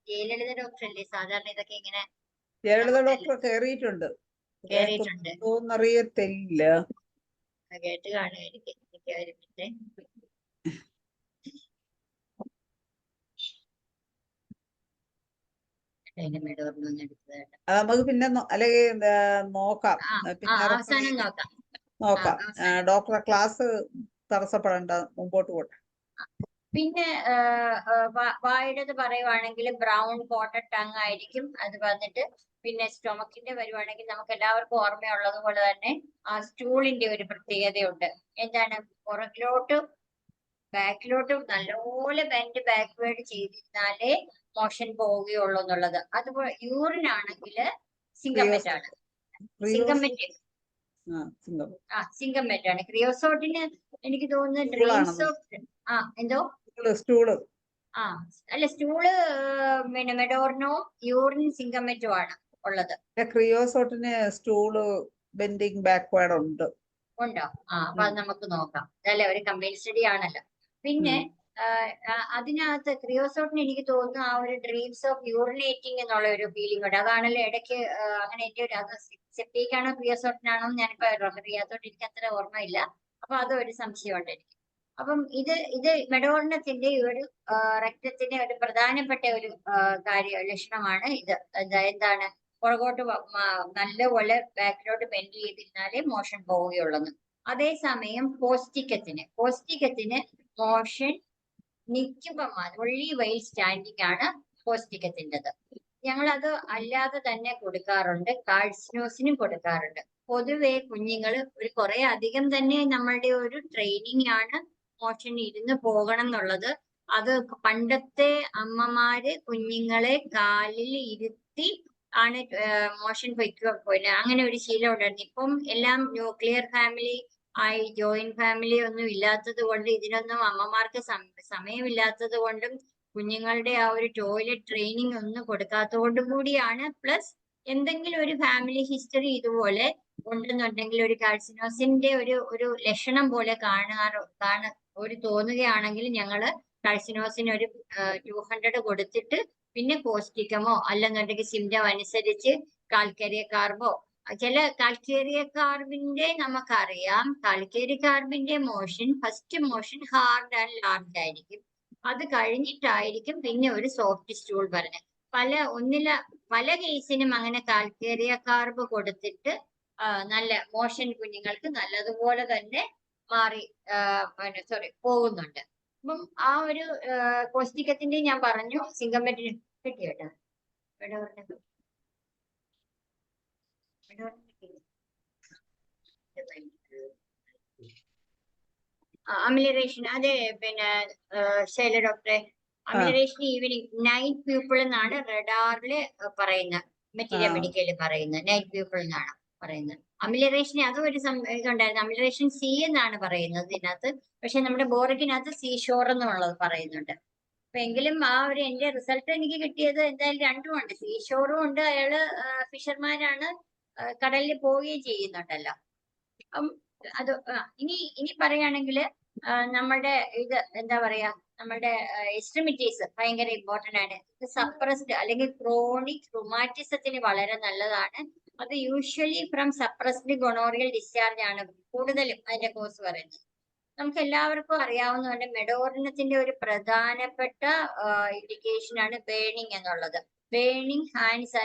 ജയലളിത ഡോക്ടർ അല്ലേ സാധാരണ ഇതൊക്കെ ഇങ്ങനെ? ജയലളിത ഡോക്ടർ കേറിയിട്ടുണ്ട്. അറിയത്തില്ല, കേട്ട് കാണുമായിരിക്കും. എനിക്ക് ഒരു മിനിറ്റ്. നമുക്ക് പിന്നെ അല്ലെങ്കിൽ നോക്കാം. അവസാനം നോക്കാം. ഡോക്ടറെ ക്ലാസ് തടസ്സപ്പെടേണ്ട, മുമ്പോട്ട് പോട്ടെ. പിന്നെ വായുടേത് പറയുവാണെങ്കിൽ ബ്രൗൺ കോട്ടഡ് ടങ് ആയിരിക്കും അത് വന്നിട്ട്. പിന്നെ സ്റ്റൊമക്കിന്റെ വരുവാണെങ്കിൽ നമുക്ക് എല്ലാവർക്കും ഓർമ്മയുള്ളത് പോലെ തന്നെ ആ സ്റ്റൂളിന്റെ ഒരു പ്രത്യേകതയുണ്ട്. എന്താണ്? പുറകിലോട്ടും ബാക്കിലോട്ടും നല്ലപോലെ ബെൻഡ് ബാക്ക്വേർഡ് ചെയ്തിരുന്നാലേ മോഷൻ പോവുകയുള്ളൂ എന്നുള്ളത്. അതുപോലെ യൂറിൻ ആണെങ്കിൽ സിങ്കമെറ്റ് ആണ്. സിങ്കമെറ്റ് ആണ്. ക്രിയോസോട്ടിന് എനിക്ക് തോന്നുന്നു ഡ്രീംസ് ഓഫ് എന്തോ സ്റ്റൂള് അല്ല, സ്റ്റൂള് പിന്നെ മെഡോർണോ യൂറിൻ സിങ്കമെറ്റും ആണ് ഉള്ളത്. ക്രിയോസോട്ടിന് സ്റ്റൂള് ബെൻഡിങ് ബാക്ക്വേർഡ് ഉണ്ടോ? അപ്പൊ അത് നമുക്ക് നോക്കാം. അതല്ലേ ഒരു കമ്പൈൻ സ്റ്റഡി ആണല്ലോ. പിന്നെ അതിനകത്ത് ക്രിയോസോട്ടിന് എനിക്ക് തോന്നുന്നു ആ ഒരു ഡ്രീംസ് ഓഫ് യൂറിനേറ്റിംഗ് എന്നുള്ള ഒരു ഫീലിംഗ് ഉണ്ട്. അതാണല്ലോ ഇടയ്ക്ക് അങ്ങനെ എന്റെ ഒരു സെപ്റ്റിക്കാണോ ക്രിയോസോട്ടിനാണോ ഞാനിപ്പോ റെഫർ ചെയ്യാത്തോണ്ട് എനിക്ക് അത്ര ഓർമ്മയില്ല. അപ്പൊ അതൊരു സംശയമുണ്ട് എനിക്ക്. അപ്പം ഇത് മെഡോർണത്തിന്റെ ഒരു രക്തത്തിന്റെ ഒരു പ്രധാനപ്പെട്ട ഒരു ലക്ഷണമാണ് ഇത്. എന്താണ്? പുറകോട്ട് നല്ലപോലെ ബാക്കിലോട്ട് ബെൻഡ് ചെയ്തിരുന്നാലേ മോഷൻ പോവുകയുള്ളൂ. അതേസമയം പോസ്റ്റിക്കത്തിന് മോഷൻ നിൽക്കുമ്പം ഒള്ളി വൈൽ സ്റ്റാൻഡിങ് ആണ് പോസ്റ്റിക്കത്തിൻ്റെത്. ഞങ്ങളത് അല്ലാതെ തന്നെ കൊടുക്കാറുണ്ട്, കാഴ്സിനോസിനും കൊടുക്കാറുണ്ട്. പൊതുവെ കുഞ്ഞുങ്ങൾ കുറെ അധികം തന്നെ നമ്മളുടെ ഒരു ട്രെയിനിങ് ആണ് മോഷൻ ഇരുന്ന് പോകണം എന്നുള്ളത്. അത് പണ്ടത്തെ അമ്മമാര് കുഞ്ഞുങ്ങളെ കാലിൽ ഇരുത്തി ആണ് മോഷൻ പൊയ്ക്കുക. അങ്ങനെ ഒരു ശീലം ഉണ്ടായിരുന്നു. ഇപ്പം എല്ലാം ന്യൂക്ലിയർ ഫാമിലി ആയി, ജോയിന്റ് ഫാമിലി ഒന്നും ഇല്ലാത്തത് കൊണ്ട് ഇതിനൊന്നും അമ്മമാർക്ക് സമയമില്ലാത്തത് കൊണ്ടും കുഞ്ഞുങ്ങളുടെ ആ ഒരു ടോയ്ലറ്റ് ട്രെയിനിങ് ഒന്നും കൊടുക്കാത്തത് കൊണ്ടും കൂടിയാണ്. പ്ലസ് എന്തെങ്കിലും ഒരു ഫാമിലി ഹിസ്റ്ററി ഇതുപോലെ ഉണ്ടെന്നുണ്ടെങ്കിൽ ഒരു കാഴ്സിനോസിന്റെ ഒരു ലക്ഷണം പോലെ തോന്നുകയാണെങ്കിൽ ഞങ്ങള് കാഴ്സിനോസിന് ഒരു 200 കൊടുത്തിട്ട് പിന്നെ പോസ്റ്റിക്കമോ അല്ലെന്നുണ്ടെങ്കിൽ സിംറ്റം അനുസരിച്ച് കാൽക്കേരിയ കാർബോ. ചില കാൽക്കേരിയ കാർബിന്റെ നമുക്കറിയാം, കാൽക്കേരിയ കാർബിന്റെ first motion hard and large ആയിരിക്കും. അത് കഴിഞ്ഞിട്ടായിരിക്കും പിന്നെ ഒരു സോഫ്റ്റ് സ്റ്റൂൾ പറഞ്ഞത്. പല കേസിനും അങ്ങനെ കാൽക്കേരിയ കാർബ് കൊടുത്തിട്ട് നല്ല മോഷൻ കുഞ്ഞുങ്ങൾക്ക് നല്ലതുപോലെ തന്നെ പോകുന്നുണ്ട്. അപ്പം ആ ഒരു കോസ്റ്റിക്കത്തിന്റെ ഞാൻ പറഞ്ഞു. സിങ്കമെറ്റിന് കിട്ടിയോട്ടോ. അമിലറേഷൻ അതെ. പിന്നെ ശൈല ഡോക്ടറെ, അമിലറേഷൻ ഈവനിങ് നൈറ്റ് പീപ്പിൾ എന്നാണ് റഡാറില് പറയുന്നത്. മെറ്റീരിയൽ മെഡിക്കല് പറയുന്നത് നൈറ്റ് പീപ്പിൾ എന്നാണ് പറയുന്നത്. അമിലറേഷന് അതും ഒരു ഇതുണ്ടായിരുന്നു. അമിലറേഷൻ സി എന്നാണ് പറയുന്നത് ഇതിനകത്ത്. പക്ഷെ നമ്മുടെ ബോറിക്കിനകത്ത് സീ ഷോർ എന്നുള്ളത് പറയുന്നുണ്ട്. അപ്പൊ എങ്കിലും ആ ഒരു എന്റെ റിസൾട്ട് എനിക്ക് കിട്ടിയത് എന്തായാലും രണ്ടും ഉണ്ട്. സീ ഷോറും ഉണ്ട്. അയാള് ഫിഷർമാരാണ്, കടലിൽ പോവുകയും ചെയ്യുന്നുണ്ടല്ലോ. അത് ഇനി പറയുകയാണെങ്കിൽ നമ്മുടെ ഇത് എന്താ പറയാ, നമ്മുടെ എക്സ്ട്രിമിറ്റീസ് ഭയങ്കര ഇമ്പോർട്ടന്റ് ആണ്. സപ്രസ്ഡ് അല്ലെങ്കിൽ ക്രോണിക് റുമാറ്റിസത്തിന് വളരെ നല്ലതാണ്. അത് യൂഷ്വലി ഫ്രം സപ്രസ്ഡ് ഗൊണോറിയൽ ഡിസ്ചാർജ് ആണ് കൂടുതലും അതിന്റെ കോഴ്സ് പറയുന്നത്. നമുക്ക് എല്ലാവർക്കും അറിയാവുന്നതുകൊണ്ട് മെഡോർണത്തിന്റെ ഒരു പ്രധാനപ്പെട്ട ഇൻഡിക്കേഷൻ ആണ് ബേണിംഗ് എന്നുള്ളത്. Burning hands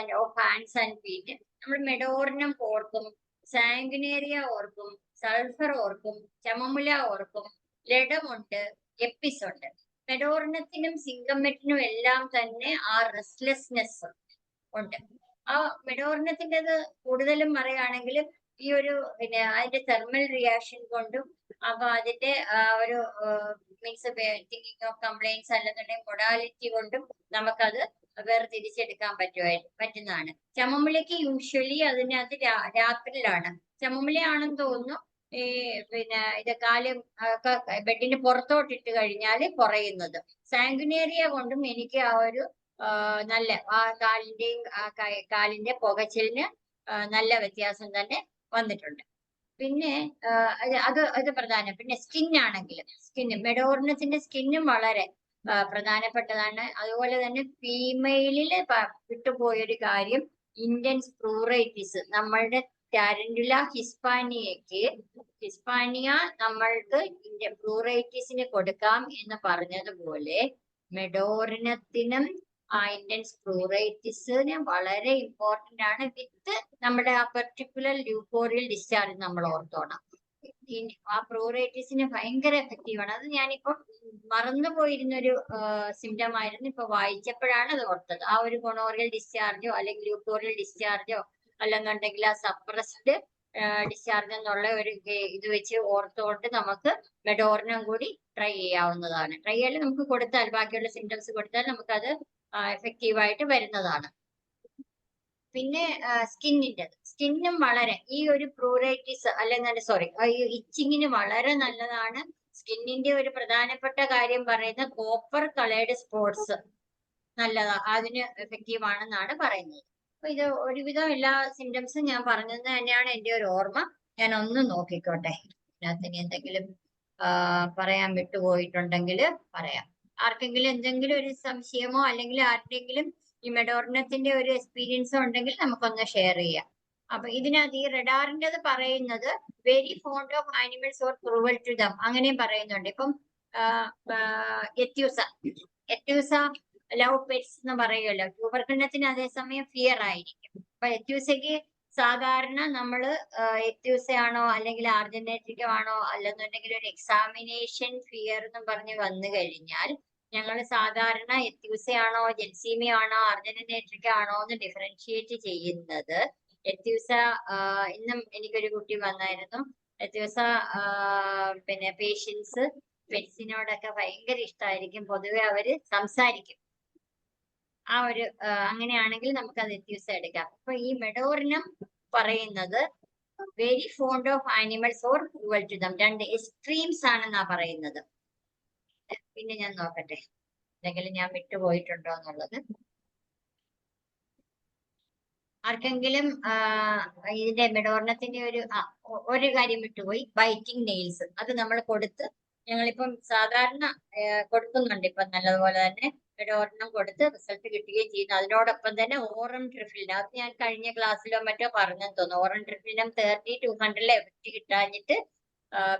and feet. നമ്മൾ മെഡോർണം ഓർക്കും, സാങ്കുനേറിയ ഓർക്കും, സൾഫർ ഓർക്കും, ചമമുല ഓർക്കും, ലഡമുണ്ട്, എപ്പിസ് ഉണ്ട്. മെഡോർണത്തിനും സിങ്കമെറ്റിനും എല്ലാം തന്നെ ആ റെസ്റ്റ്ലെസ്നെസ് ഉണ്ട്. ആ മെഡോർണത്തിൻ്റെത് കൂടുതലും പറയുകയാണെങ്കിൽ ഈ ഒരു പിന്നെ അതിന്റെ തെർമൽ റിയാക്ഷൻ കൊണ്ടും അപ്പൊ അതിന്റെ ഒരു മീൻസ് തിങ്കിങ് ഓഫ് കംപ്ലൈൻസ് അല്ലെന്നുണ്ടെങ്കിൽ മൊഡാലിറ്റി കൊണ്ടും നമുക്കത് വേർതിരിച്ചെടുക്കാൻ പറ്റുന്നതാണ്. ചമമുലയ്ക്ക് യൂഷ്വലി അതിനകത്ത് രാത്രിയിലാണ്. ചമമുലയാണെന്ന് തോന്നുന്നു ഈ പിന്നെ ഇത് ബെഡിന് പുറത്തോട്ടിട്ട് കഴിഞ്ഞാൽ കുറയുന്നത്. സാങ്കുനേറിയ കൊണ്ടും എനിക്ക് ആ ഒരു നല്ല ആ കാലിന്റെ പുകച്ചിലിന് നല്ല വ്യത്യാസം തന്നെ വന്നിട്ടുണ്ട്. പിന്നെ അത് പ്രധാനം. പിന്നെ സ്കിന്ന് മെഡോർണത്തിന്റെ സ്കിന്നും വളരെ പ്രധാനപ്പെട്ടതാണ്. അതുപോലെ തന്നെ ഫീമെയിലില് വിട്ടുപോയൊരു കാര്യം ഇന്റൻസ് പ്രൂറൈറ്റിസ്. നമ്മളുടെ ടാരന്റുല ഹിസ്പാനിയ നമ്മൾക്ക് പ്രൂറൈറ്റിസിന് കൊടുക്കാം എന്ന് പറഞ്ഞതുപോലെ മെഡോർണത്തിനും ആ ഇന്റൻസ് പ്രൂറൈറ്റിസിന് വളരെ ഇമ്പോർട്ടന്റ് ആണ്. വിത്ത് നമ്മുടെ ആ പെർട്ടിക്കുലർ ല്യൂക്കോറിയൽ ഡിസ്ചാർജ് നമ്മൾ ഓർത്തോണം. ആ പ്രൂറൈറ്റിസിന് ഭയങ്കര എഫക്റ്റീവ് ആണ്. അത് ഞാനിപ്പോ മറന്നുപോയിരുന്നൊരു സിംറ്റം ആയിരുന്നു. ഇപ്പൊ വായിച്ചപ്പോഴാണ് അത് ഓർത്തത്. ആ ഒരു ഗൊണോറിയൽ ഡിസ്ചാർജോ അല്ലെങ്കിൽ ല്യൂക്കോറിയൽ ഡിസ്ചാർജോ അല്ലെന്നുണ്ടെങ്കിൽ ആ സപ്രസ്ഡ് ഡിസ്ചാർജ് എന്നുള്ള ഒരു ഇത് വെച്ച് ഓർത്തുകൊണ്ട് നമുക്ക് മെഡോർണം കൂടി ട്രൈ ചെയ്യാവുന്നതാണ്. ട്രൈ ചെയ്യാൻ നമുക്ക് കൊടുത്താൽ ബാക്കിയുള്ള സിംറ്റംസ് കൊടുത്താൽ നമുക്കത് എഫക്റ്റീവായിട്ട് വരുന്നതാണ്. പിന്നെ സ്കിന്നും വളരെ ഈ ഒരു പ്രൂറൈറ്റിസ് അല്ലെങ്കിൽ ഇച്ചിങ്ങിന് വളരെ നല്ലതാണ്. സ്കിന്നിന്റെ ഒരു പ്രധാനപ്പെട്ട കാര്യം പറയുന്ന കോപ്പർ കളേർഡ് സ്പോട്സ് നല്ലതാ, അതിന് എഫക്റ്റീവ് ആണെന്നാണ് പറയുന്നത്. അപ്പൊ ഇത് ഒരുവിധം എല്ലാ സിംറ്റംസും ഞാൻ പറഞ്ഞത് തന്നെയാണ് എന്റെ ഒരു ഓർമ്മ. ഞാൻ ഒന്ന് നോക്കിക്കോട്ടെ, ഇതിനകത്ത് ഇനി എന്തെങ്കിലും പറയാൻ വിട്ടുപോയിട്ടുണ്ടെങ്കിൽ പറയാം. ആർക്കെങ്കിലും എന്തെങ്കിലും ഒരു സംശയമോ അല്ലെങ്കിൽ ആരുടെങ്കിലും ഈ മെഡോർണത്തിന്റെ ഒരു എക്സ്പീരിയൻസോ ഉണ്ടെങ്കിൽ നമുക്കൊന്ന് ഷെയർ ചെയ്യാം. അപ്പൊ ഇതിനകത്ത് ഈ റഡാറിൻ്റെത് പറയുന്നത് very fond of animals or cruel to them അങ്ങനെയും പറയുന്നുണ്ട്. ഇപ്പം എത്യൂസ ലവ് പെറ്റ്സ് എന്ന് പറയുമല്ലോ. ട്യൂബർക്കിളിനത്തിന് അതേസമയം ഫിയർ ആയിരിക്കും. അപ്പൊ എത്യൂസയ്ക്ക് സാധാരണ നമ്മള് എത്യൂസയാണോ അല്ലെങ്കിൽ ആർജനേറ്റിക്കോ ആണോ അല്ലെന്നുണ്ടെങ്കിൽ ഒരു എക്സാമിനേഷൻ ഫിയർ എന്ന് പറഞ്ഞ് വന്നു കഴിഞ്ഞാൽ ഞങ്ങൾ സാധാരണ എത്യൂസയാണോ ജെൻസീമിയാണോ ആർജനേറ്റിക്കോ ആണോ എന്ന് ഡിഫറൻഷിയേറ്റ് ചെയ്യുന്നത്. എത്യൂസ ഇന്നും എനിക്കൊരു കുട്ടി വന്നായിരുന്നു. എത്യൂസ പിന്നെ പേഷ്യൻസ് പെറ്റ്സിനോടൊക്കെ ഭയങ്കര ഇഷ്ടമായിരിക്കും. പൊതുവെ അവര് സംസാരിക്കും. ആ ഒരു അങ്ങനെയാണെങ്കിൽ നമുക്ക് അത് എത്യൂസ എടുക്കാം. അപ്പൊ ഈ മെഡോർണം പറയുന്നത് very fond of animals or cruel to them, രണ്ട് എക്സ്ട്രീംസ് ആണെന്നാ പറയുന്നത്. പിന്നെ ഞാൻ നോക്കട്ടെ എന്തെങ്കിലും ഞാൻ വിട്ടുപോയിട്ടുണ്ടോ എന്നുള്ളത്. ആർക്കെങ്കിലും ഇതിന്റെ മെഡോർണത്തിന്റെ ഒരു കാര്യം വിട്ടുപോയി, ബൈറ്റിംഗ് നെയിൽസ്. അത് നമ്മൾ കൊടുത്ത് ഞങ്ങളിപ്പം സാധാരണ കൊടുക്കുന്നുണ്ട് ഇപ്പം നല്ലതുപോലെ തന്നെ. മെഡോർണം കൊടുത്ത് റിസൾട്ട് കിട്ടുകയും ചെയ്യുന്നു. അതിനോടൊപ്പം തന്നെ ഓറം ട്രിഫിലിൻ, അത് ഞാൻ കഴിഞ്ഞ ക്ലാസ്സിലോ മറ്റോ പറഞ്ഞെന്ന് തോന്നുന്നു. ഓറം ട്രിഫിലിനും 30-200 എഫക്റ്റ് കിട്ടാഞ്ഞിട്ട്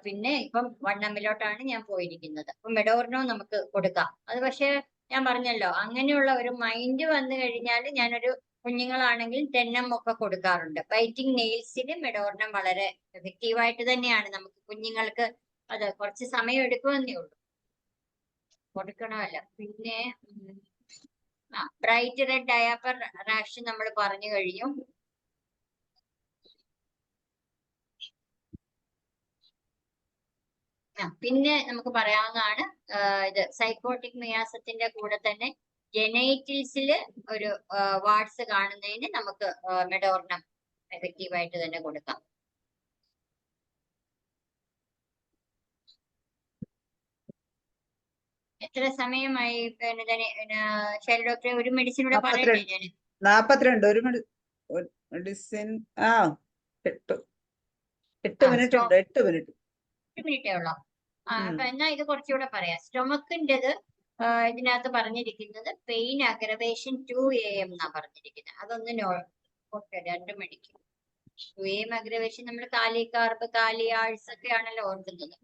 പിന്നെ ഇപ്പം 1 ml ഞാൻ പോയിരിക്കുന്നത്. അപ്പൊ മെഡോർണോ നമുക്ക് കൊടുക്കാം. അത് പക്ഷെ ഞാൻ പറഞ്ഞല്ലോ, അങ്ങനെയുള്ള ഒരു മൈൻഡ് വന്നു കഴിഞ്ഞാൽ ഞാനൊരു കുഞ്ഞുങ്ങളാണെങ്കിൽ 10 ml ഒക്കെ കൊടുക്കാറുണ്ട്. ബൈറ്റിംഗ് നെയിൽസിന് മെഡോർണം വളരെ എഫക്റ്റീവായിട്ട് തന്നെയാണ്. നമുക്ക് കുഞ്ഞുങ്ങൾക്ക് അത് കുറച്ച് സമയം എടുക്കുമെന്നേ ഉള്ളൂ, കൊടുക്കണമല്ലോ. പിന്നെ ബ്രൈറ്റ് റെഡ് ഡയാപ്പർ റാഷ് നമ്മൾ പറഞ്ഞു കഴിഞ്ഞു. പിന്നെ നമുക്ക് പറയാവുന്നതാണ് ഇത് സൈക്കോട്ടിക് മിയാസത്തിന്റെ കൂടെ തന്നെ ജെനൈറ്റിൽസിൽ ഒരു വാർഡ്സ് കാണുന്നതിന് നമുക്ക് മെഡോർണം എഫക്റ്റീവായിട്ട് തന്നെ കൊടുക്കാം. എത്ര സമയമായി ശൈല ഡോക്ടറെ? ഒരു മെഡിസിൻ കൂടെ പറയട്ടെ ഞാൻ. 42 ഒരു മെഡിസിൻ 8 മിനിറ്റ് ഉണ്ട്. 8 മിനിറ്റേ ഉള്ളോ? അപ്പൊ എന്നാ ഇത് കുറച്ചുകൂടെ പറയാം. സ്റ്റൊമക്കിൻ്റെത് ഇതിനകത്ത് പറഞ്ഞിരിക്കുന്നത് പെയിൻ അഗ്രവേഷൻ 2 AM എന്നാ പറഞ്ഞിരിക്കുന്നത്. അതൊന്ന് 2 മണിക്ക് 2 AM അഗ്രവേഷൻ നമ്മൾ കാലി കാർബ് കാലി ആഴ്സ് ഒക്കെ ആണല്ലോ ഓർക്കുന്നത്.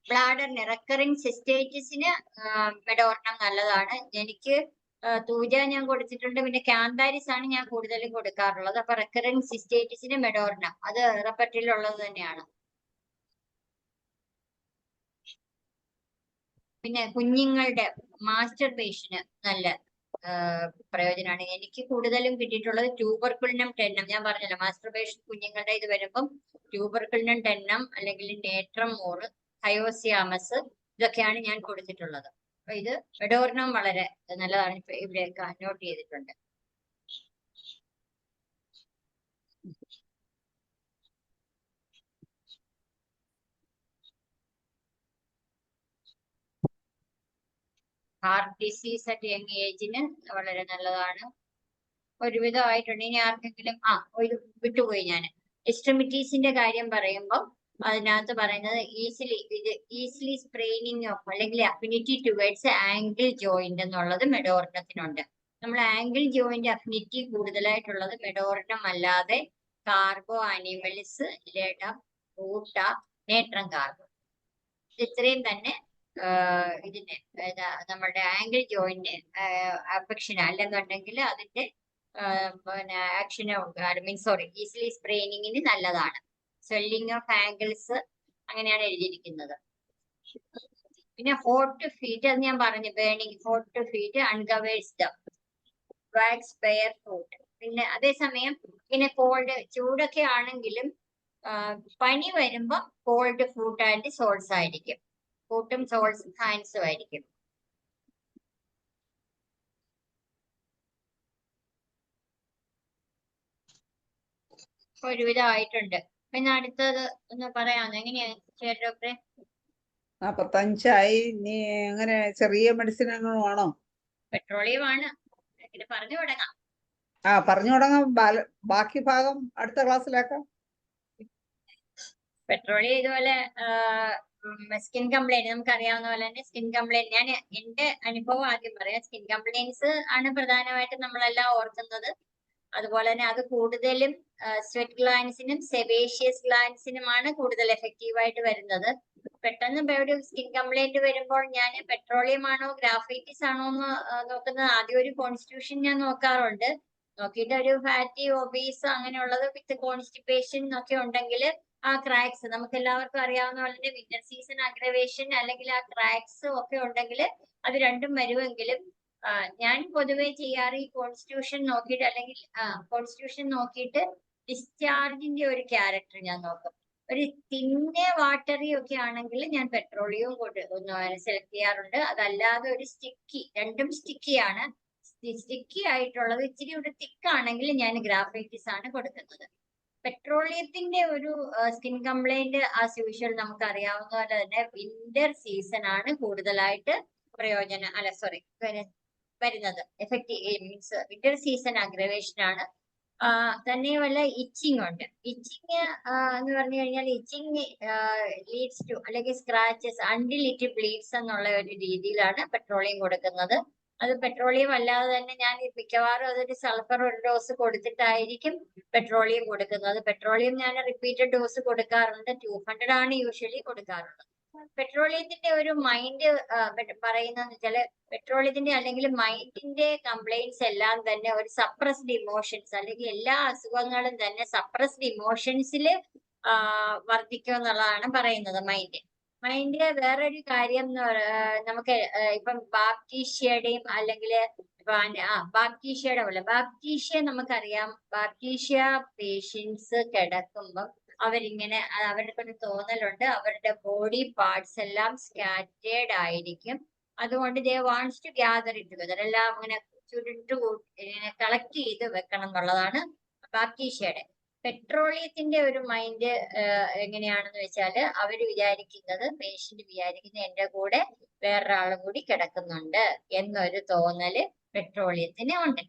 ബ്ലാഡറിന് റെക്കറിങ് സിസ്റ്റൈറ്റിസിന് മെഡോർണം നല്ലതാണ്. എനിക്ക് തൂജ ഞാൻ കൊടുത്തിട്ടുണ്ട്, പിന്നെ കാന്താരിസ് ആണ് ഞാൻ കൂടുതലും കൊടുക്കാറുള്ളത്. അപ്പൊ റെക്കറിങ് സിസ്റ്റൈറ്റിസിന് മെഡോർണം അത് റെപ്പറ്റിലുള്ളത് തന്നെയാണ്. പിന്നെ കുഞ്ഞുങ്ങളുടെ മാസ്റ്റർബേഷന് നല്ല പ്രയോജനമാണ്. എനിക്ക് കൂടുതലും കിട്ടിയിട്ടുള്ളത് ട്യൂബർക്കുലിനം ടെന്നം. ഞാൻ പറഞ്ഞല്ലോ മാസ്റ്റർബേഷൻ കുഞ്ഞുങ്ങളുടെ ഇത് വരുമ്പം ട്യൂബർക്കുലിനം ടെന്നം അല്ലെങ്കിൽ നേട്രം മോറ്, ഹയോസിയാമസ് ഇതൊക്കെയാണ് ഞാൻ കൊടുത്തിട്ടുള്ളത്. അപ്പൊ ഇത് മെഡോർണം വളരെ നല്ലതാണ്. ഇവിടെ നോട്ട് ചെയ്തിട്ടുണ്ട്. ഹാർട്ട് ഡിസീസ് അറ്റ് യങ് ഏജിന് വളരെ നല്ലതാണ്. ഒരുവിധമായിട്ടുണ്ട്. ഇനി ആർക്കെങ്കിലും ഒരു വിട്ടുപോയി ഞാൻ എക്സ്ട്രിമിറ്റീസിന്റെ കാര്യം പറയുമ്പോൾ അതിനകത്ത് പറയുന്നത് ഈസിലി സ്പ്രെയിനിങ് ഓഫ് അല്ലെങ്കിൽ അഫിനിറ്റി ടുവേർഡ്സ് ആംഗിൾ ജോയിന്റ് എന്നുള്ളത് മെഡോർണത്തിനുണ്ട്. നമ്മൾ ആംഗിൾ ജോയിന്റ് അഫിനിറ്റി കൂടുതലായിട്ടുള്ളത് മെഡോർണം അല്ലാതെ കാർബോ അനിമൽസ്, ലെഡ, റൂട്ട, നേട്രം കാർബോ ഇത്രയും തന്നെ ഇതിന് നമ്മളുടെ ആംഗിൾ ജോയിന്റ് അഫെക്ഷൻ അല്ലെന്നുണ്ടെങ്കിൽ അതിന്റെ പിന്നെ ആക്ഷന് ഈസിലി സ്പ്രെയിനിങ്ങിന് നല്ലതാണ്. സ്വെല്ലിങ് ഓഫ് ആംഗിൾസ് അങ്ങനെയാണ് എഴുതിയിരിക്കുന്നത്. പിന്നെ ഹോട്ട് ഫീറ്റ് അത് ഞാൻ പറഞ്ഞു, burning hot feet uncovers the wax bare foot. പിന്നെ അതേസമയം പിന്നെ കോൾഡ് ചൂടൊക്കെ ആണെങ്കിലും പനി വരുമ്പോ കോൾഡ് ഫുട്ട് ആൻഡ് സോൾസ് ആയിരിക്കും. ഫുട്ടും സോൾസ് ഹാൻഡ്സും ആയിരിക്കും. ഒരുവിധം ആയിട്ടുണ്ട്. പിന്നെ അടുത്തത് ഒന്ന് പറയാമോ? എങ്ങനെയാ ഡോക്ടറെ? 45 നീ എങ്ങനെ ചെറിയ മെഡിസിൻ ആണോ? പെട്രോളിയം ആണ്. പറഞ്ഞു തുടങ്ങാം. പറഞ്ഞു തുടങ്ങാം. ബാക്കി ഭാഗം അടുത്ത ക്ലാസ്സിലാക്കാം. പെട്രോളിയം ഇതുപോലെ സ്കിൻ കംപ്ലൈന്റ് നമുക്ക് അറിയാവുന്ന പോലെ തന്നെ സ്കിൻ കംപ്ലൈന്റ്, ഞാൻ എന്റെ അനുഭവം ആദ്യം പറയാം. സ്കിൻ കംപ്ലൈന്റ്സ് ആണ് പ്രധാനമായിട്ടും നമ്മളെല്ലാം ഓർക്കുന്നത്. അതുപോലെ തന്നെ അത് കൂടുതലും സ്വെറ്റ് ഗ്ലാൻസിനും സെബേഷ്യസ് ഗ്ലാൻസിനുമാണ് കൂടുതൽ എഫക്റ്റീവായിട്ട് വരുന്നത്. പെട്ടെന്ന് ഒരു സ്കിൻ കംപ്ലൈന്റ് വരുമ്പോൾ ഞാൻ പെട്രോളിയം ആണോ ഗ്രാഫൈറ്റിസ് ആണോ എന്ന് നോക്കുന്നത്. ആദ്യം ഒരു കോൺസ്റ്റിറ്റ്യൂഷൻ ഞാൻ നോക്കാറുണ്ട്. നോക്കിയിട്ട് ഒരു ഫാറ്റി ഒബീസ് അങ്ങനെയുള്ളത് വിത്ത് കോൺസ്റ്റിപ്പേഷൻ ഒക്കെ ഉണ്ടെങ്കിൽ ആ ക്രാക്സ് നമുക്ക് എല്ലാവർക്കും അറിയാവുന്ന പോലെ തന്നെ വിന്റർ സീസൺ അഗ്രവേഷൻ അല്ലെങ്കിൽ ആ ക്രാക്സ് ഒക്കെ ഉണ്ടെങ്കിൽ അത് രണ്ടും വരുമെങ്കിലും ഞാൻ പൊതുവെ ചെയ്യാറ് ഈ കോൺസ്റ്റിറ്റ്യൂഷൻ നോക്കിയിട്ട് അല്ലെങ്കിൽ കോൺസ്റ്റിറ്റ്യൂഷൻ നോക്കിയിട്ട് ഡിസ്ചാർജിന്റെ ഒരു ക്യാരക്ടർ ഞാൻ നോക്കും. ഒരു തിന്നെ വാട്ടറി ഒക്കെ ആണെങ്കിൽ ഞാൻ പെട്രോളിയവും ഒന്ന് സെലക്ട് ചെയ്യാറുണ്ട്. അതല്ലാതെ ഒരു സ്റ്റിക്കി, രണ്ടും സ്റ്റിക്കിയാണ്. സ്റ്റിക്കി ആയിട്ടുള്ളത് ഇച്ചിരി ഒരു തിക്കാണെങ്കിൽ ഞാൻ ഗ്രാഫൈറ്റിസ് ആണ് കൊടുക്കുന്നത്. പെട്രോളിയത്തിന്റെ ഒരു സ്കിൻ കംപ്ലൈന്റ് ആസ് യൂഷ്വൽ നമുക്ക് അറിയാവുന്ന പോലെ തന്നെ വിന്റർ സീസൺ ആണ് കൂടുതലായിട്ട് വരുന്നത്. Effective means winter season aggravation ആണ്. തന്നെയുമല്ല ഇച്ചിങ് ഉണ്ട്. ഇച്ചിങ് എന്ന് പറഞ്ഞു കഴിഞ്ഞാൽ ഇച്ചിങ് ലീഡ്സ് ടു അല്ലെങ്കിൽ സ്ക്രാച്ചസ് അണ്ടിൽ ഇറ്റ് ബ്ലീഡ്സ് എന്നുള്ള ഒരു രീതിയിലാണ് പെട്രോളിയം കൊടുക്കുന്നത്. അത് പെട്രോളിയം അല്ലാതെ തന്നെ ഞാൻ മിക്കവാറും അതൊരു സൾഫർ ഒരു ഡോസ് കൊടുത്തിട്ടായിരിക്കും പെട്രോളിയം കൊടുക്കുന്നത്. പെട്രോളിയം ഞാൻ റിപ്പീറ്റഡ് ഡോസ് കൊടുക്കാറുണ്ട്. 200 ആണ് യൂഷ്വലി കൊടുക്കാറുള്ളത്. പെട്രോളിയത്തിന്റെ ഒരു മൈൻഡ് പറയുന്നതെന്ന് വെച്ചാല് പെട്രോളിയത്തിന്റെ അല്ലെങ്കിൽ മൈൻഡിന്റെ കംപ്ലൈന്റ്സ് എല്ലാം തന്നെ ഒരു സപ്രസ്ഡ് ഇമോഷൻസ് അല്ലെങ്കിൽ എല്ലാ അസുഖങ്ങളും തന്നെ സപ്രസ്ഡ് ഇമോഷൻസിൽ വർദ്ധിക്കും എന്നുള്ളതാണ് പറയുന്നത്. മൈൻഡ് വേറൊരു കാര്യം നമുക്ക് ഇപ്പം ബാപ്റ്റീഷ്യയുടെയും അല്ലെങ്കിൽ ബാപ്റ്റീഷ്യയുടെ പോലെ ബാപ്റ്റീഷ്യ നമുക്കറിയാം. ബാപ്റ്റീഷ്യ പേഷ്യൻസ് കിടക്കുമ്പം അവരിങ്ങനെ അവർക്കൊരു തോന്നലുണ്ട് അവരുടെ ബോഡി പാർട്സ് എല്ലാം സ്കാറ്റേർഡ് ആയിരിക്കും. അതുകൊണ്ട് they wants to gather it together, എല്ലാം അങ്ങനെ കളക്ട് ചെയ്ത് വെക്കണം എന്നുള്ളതാണ് ബാപ്റ്റീഷ്യയുടെ. പെട്രോളിയത്തിന്റെ ഒരു മൈൻഡ് എങ്ങനെയാണെന്ന് വെച്ചാല് അവര് വിചാരിക്കുന്നത്, പേഷ്യന്റ് വിചാരിക്കുന്നത് എന്റെ കൂടെ വേറൊരാളും കൂടി കിടക്കുന്നുണ്ട് എന്നൊരു തോന്നല് പെട്രോളിയത്തിന് ഉണ്ട്.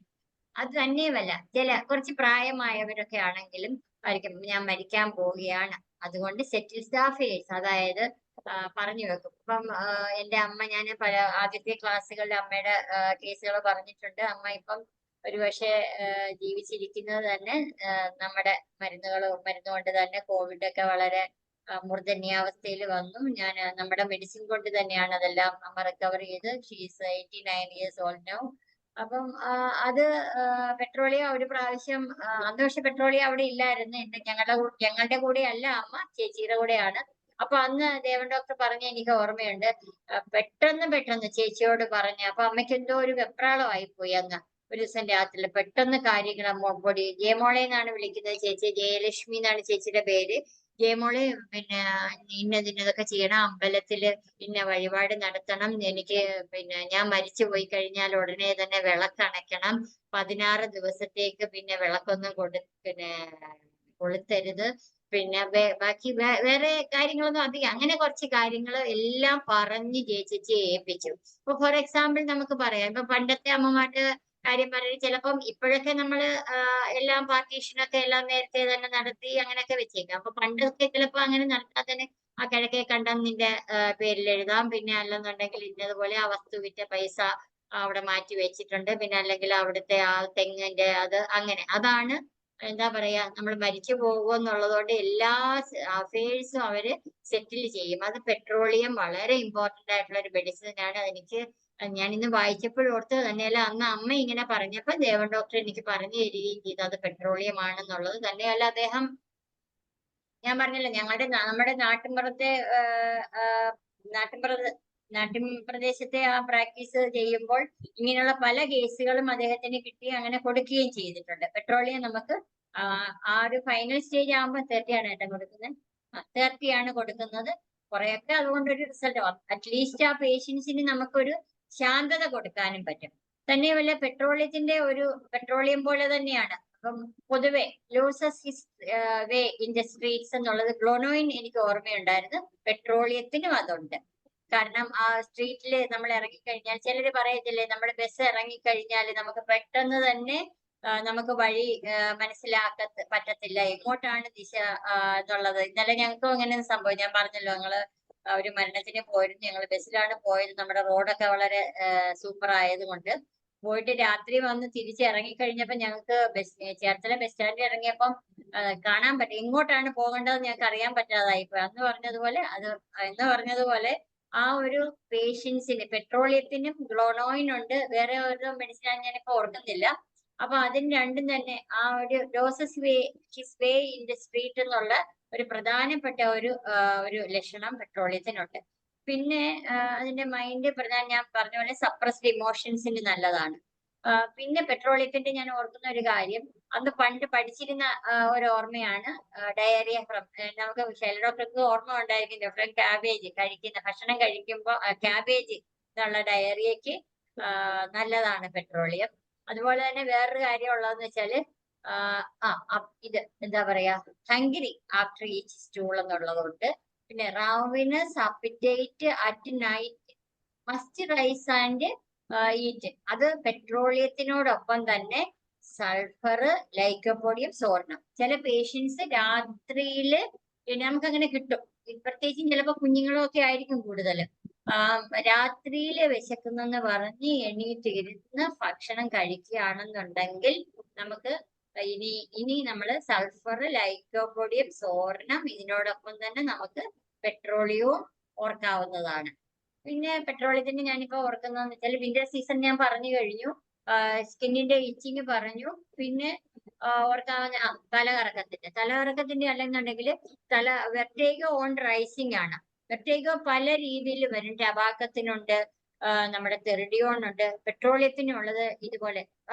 അത് തന്നെയുമല്ല കുറച്ച് പ്രായമായവരൊക്കെ ആണെങ്കിലും ഞാൻ മരിക്കാൻ പോവുകയാണ്, അതുകൊണ്ട് സെറ്റിൽ സ്റ്റാഫേഴ്സ് അതായത് പറഞ്ഞു വെക്കും. ഇപ്പം എന്റെ അമ്മ, ഞാൻ പല ആദ്യത്തെ ക്ലാസ്സുകളിൽ അമ്മയുടെ കേസുകൾ പറഞ്ഞിട്ടുണ്ട്. അമ്മ ഇപ്പം ഒരുപക്ഷെ ജീവിച്ചിരിക്കുന്നത് തന്നെ നമ്മുടെ മരുന്ന് കൊണ്ട് തന്നെ. കോവിഡ് ഒക്കെ വളരെ മൂർധന്യാവസ്ഥയിൽ വന്നു. ഞാൻ നമ്മുടെ മെഡിസിൻ കൊണ്ട് തന്നെയാണ് അതെല്ലാം അമ്മ റിക്കവർ ചെയ്ത്. She's 89 years old now. അപ്പം അത് പെട്രോളിയം ഒരു പ്രാവശ്യം അന്ന് പക്ഷെ പെട്രോളിയം അവിടെ ഇല്ലായിരുന്നു. ഞങ്ങളുടെ കൂടെ അല്ല അമ്മ, ചേച്ചിയുടെ കൂടെയാണ്. അപ്പൊ അന്ന് ദേവൻ ഡോക്ടർ പറഞ്ഞ എനിക്ക് ഓർമ്മയുണ്ട്. പെട്ടെന്ന് ചേച്ചിയോട് പറഞ്ഞ, അപ്പൊ അമ്മയ്ക്ക് എന്തോ ഒരു വെപ്രാളമായി പോയി അന്ന്. ഒരു ദിവസം രാത്രിയിൽ പെട്ടെന്ന് കാര്യങ്ങൾ പൊടി ജയമോളെ എന്നാണ് വിളിക്കുന്നത്. ചേച്ചി ജയലക്ഷ്മി എന്നാണ് ചേച്ചിയുടെ പേര്. ജയമോളെ പിന്നെ ഇന്നതൊക്കെ ചെയ്യണം, അമ്പലത്തില് ഇന്ന വഴിപാട് നടത്തണം, എനിക്ക് പിന്നെ ഞാൻ മരിച്ചു പോയി കഴിഞ്ഞാൽ ഉടനെ തന്നെ വിളക്കണയ്ക്കണം, 16 ദിവസത്തേക്ക് പിന്നെ വിളക്കൊന്നും പിന്നെ കൊളുത്തരുത്, പിന്നെ ബാക്കി വേറെ കാര്യങ്ങളൊന്നും അധികം അങ്ങനെ കുറച്ച് കാര്യങ്ങൾ എല്ലാം പറഞ്ഞ് ചേച്ചിയെ ഏൽപ്പിച്ചു. ഇപ്പൊ ഫോർ എക്സാമ്പിൾ നമുക്ക് പറയാം, ഇപ്പൊ പണ്ടത്തെ അമ്മമാരുടെ കാര്യം പറയുന്നത് ചിലപ്പം ഇപ്പോഴൊക്കെ നമ്മള് എല്ലാം പാർട്ടീഷനൊക്കെ എല്ലാം നേരത്തെ തന്നെ നടത്തി അങ്ങനെയൊക്കെ വെച്ചേക്കാം. അപ്പൊ പണ്ടൊക്കെ ചിലപ്പോ അങ്ങനെ നടത്താൻ തന്നെ ആ കിഴക്കേ കണ്ടം നിന്റെ പേരിൽ എഴുതാം, പിന്നെ അല്ലെന്നുണ്ടെങ്കിൽ ഇന്നതുപോലെ ആ വസ്തു വിറ്റ പൈസ അവിടെ മാറ്റി വെച്ചിട്ടുണ്ട്, പിന്നെ അല്ലെങ്കിൽ അവിടുത്തെ ആ തെങ്ങിന്റെ അത് അങ്ങനെ അതാണ് എന്താ പറയാ നമ്മൾ മരിച്ചു പോകുമെന്നുള്ളതുകൊണ്ട് എല്ലാ അഫയേഴ്സും അവര് സെറ്റിൽ ചെയ്യും. അത് പെട്രോളിയം വളരെ ഇമ്പോർട്ടന്റ് ആയിട്ടുള്ള ഒരു മെഡിസിൻ ആണ്. അതെനിക്ക് ഞാൻ ഇന്ന് വായിച്ചപ്പോഴോർത്ത് തന്നെയല്ല, അന്ന് അമ്മ ഇങ്ങനെ പറഞ്ഞപ്പോ ദേവൻ ഡോക്ടർ എനിക്ക് പറഞ്ഞു തരികയും ചെയ്തു അത് പെട്രോളിയം ആണെന്നുള്ളത്. തന്നെയല്ല അദ്ദേഹം, ഞാൻ പറഞ്ഞല്ലോ നമ്മുടെ നാട്ടിൻപുറത്തെ നാട്ടിൻപുറ നാട്ടിൻപ്രദേശത്തെ ആ പ്രാക്ടീസ് ചെയ്യുമ്പോൾ ഇങ്ങനെയുള്ള പല കേസുകളും അദ്ദേഹത്തിന് കിട്ടി അങ്ങനെ കൊടുക്കുകയും ചെയ്തിട്ടുണ്ട്. പെട്രോളിയം നമുക്ക് ആ ഒരു ഫൈനൽ സ്റ്റേജ് ആകുമ്പോൾ 30 ആണ് ഏട്ടൻ കൊടുക്കുന്നത്. 30 ആണ് കൊടുക്കുന്നത്. കുറെയൊക്കെ അതുകൊണ്ടൊരു റിസൾട്ട്, അറ്റ്ലീസ്റ്റ് ആ പേഷ്യൻസിന് നമുക്കൊരു ശാന്തത കൊടുക്കാനും പറ്റും. തന്നെയുമല്ല പെട്രോളിയം പോലെ തന്നെയാണ്. അപ്പം പൊതുവെ losses his way in the streets എന്നുള്ളത് ഗ്ലോനോയിൻ എനിക്ക് ഓർമ്മയുണ്ടായിരുന്നു. പെട്രോളിയത്തിനും അതുണ്ട്. കാരണം ആ സ്ട്രീറ്റില് നമ്മൾ ഇറങ്ങിക്കഴിഞ്ഞാൽ ചിലര് പറയത്തില്ലേ, നമ്മുടെ ബസ് ഇറങ്ങിക്കഴിഞ്ഞാൽ നമുക്ക് പെട്ടെന്ന് തന്നെ നമുക്ക് വഴി പറ്റത്തില്ല, എങ്ങോട്ടാണ് ദിശ എന്നുള്ളത്. ഇന്നലെ ഞങ്ങൾക്കും അങ്ങനെ സംഭവം. ഞാൻ പറഞ്ഞല്ലോ, ഞങ്ങള് ഒരു മരണത്തിന് പോയിരുന്നു. ഞങ്ങൾ ബസ്സിലാണ് പോയത്. നമ്മുടെ റോഡൊക്കെ വളരെ സൂപ്പർ ആയതുകൊണ്ട് പോയിട്ട് രാത്രി വന്ന് തിരിച്ചിറങ്ങി കഴിഞ്ഞപ്പോ ഞങ്ങൾക്ക് ചേർത്തല ബസ് സ്റ്റാൻഡിൽ ഇറങ്ങിയപ്പം കാണാൻ പറ്റും എങ്ങോട്ടാണ് പോകേണ്ടത് ഞങ്ങൾക്ക് അറിയാൻ പറ്റാതായി പോയി. എന്ന് പറഞ്ഞതുപോലെ ആ ഒരു പേഷ്യൻസിന് പെട്രോളിയത്തിനും ഗ്ലോനോയിനുണ്ട്, വേറെ ഒരു മെഡിസിൻ ഞാനിപ്പോ ഓർക്കുന്നില്ല. അപ്പൊ അതിന് രണ്ടും തന്നെ ആ ഒരു doses his way in the street എന്നുള്ള ഒരു പ്രധാനപ്പെട്ട ഒരു ലക്ഷണം പെട്രോളിയത്തിനുണ്ട്. പിന്നെ അതിന്റെ മൈൻഡ് ഞാൻ പറഞ്ഞ പോലെ സപ്രസ്ഡ് ഇമോഷൻസിന് നല്ലതാണ്. പിന്നെ പെട്രോളിയത്തിന്റെ ഞാൻ ഓർക്കുന്ന ഒരു കാര്യം, അന്ന് പണ്ട് പഠിച്ചിരുന്ന ഒരു ഓർമ്മയാണ് ഡയറിയ ഫ്രം, നമുക്ക് ശൈല ഡോക്ടർക്ക് ഓർമ്മ ഉണ്ടായിരിക്കും, ഫ്രം ക്യാബേജ് ഭക്ഷണം കഴിക്കുമ്പോൾ ക്യാബേജ് എന്നുള്ള ഡയറിയക്ക് നല്ലതാണ് പെട്രോളിയം. അതുപോലെ തന്നെ വേറൊരു കാര്യം ഉള്ളതെന്ന് വെച്ചാല് ഇത് എന്താ പറയാ, ഹംഗ്രി ആഫ്റ്റർ ഈച്ച് സ്റ്റൂൾ എന്നുള്ളതുകൊണ്ട്. പിന്നെ ravenous appetite at night must rise and eat, അത് പെട്രോളിയത്തിനോടൊപ്പം തന്നെ സൾഫർ, ലൈക്കോപോഡിയം, സ്വർണം. ചില പേഷ്യൻസ് രാത്രിയില് പിന്നെ നമുക്ക് അങ്ങനെ കിട്ടും, പ്രത്യേകിച്ചും ചിലപ്പോ കുഞ്ഞുങ്ങളൊക്കെ ആയിരിക്കും കൂടുതലും. രാത്രിയില് വിശക്കുന്നെന്ന് പറഞ്ഞ് എണീറ്റിരുന്ന് ഭക്ഷണം കഴിക്കുകയാണെന്നുണ്ടെങ്കിൽ നമുക്ക് ഇനി നമ്മള് സൾഫർ, ലൈക്കോപോഡിയം, സ്വർണം ഇതിനോടൊപ്പം തന്നെ നമുക്ക് പെട്രോളിയവും ഓർക്കാവുന്നതാണ്. പിന്നെ പെട്രോളിയത്തിന് ഞാനിപ്പോ ഓർക്കുന്നതെന്ന് വെച്ചാൽ വിന്റർ സീസൺ ഞാൻ പറഞ്ഞു കഴിഞ്ഞു, സ്കിന്നിന്റെ ഇച്ചിങ് പറഞ്ഞു. പിന്നെ ഓർക്കാവുന്ന തലകറക്കത്തിന്റെ അല്ലെന്നുണ്ടെങ്കിൽ വെർട്ടേഗോ ഓൺ റൈസിംഗ് ആണ്. വെർട്ടേഗോ പല രീതിയിൽ വരും. ടബാക്കത്തിനുണ്ട്, നമ്മുടെ തെറിഡിയോണുണ്ട്, പെട്രോളിയത്തിനുള്ളത് ഇതുപോലെ.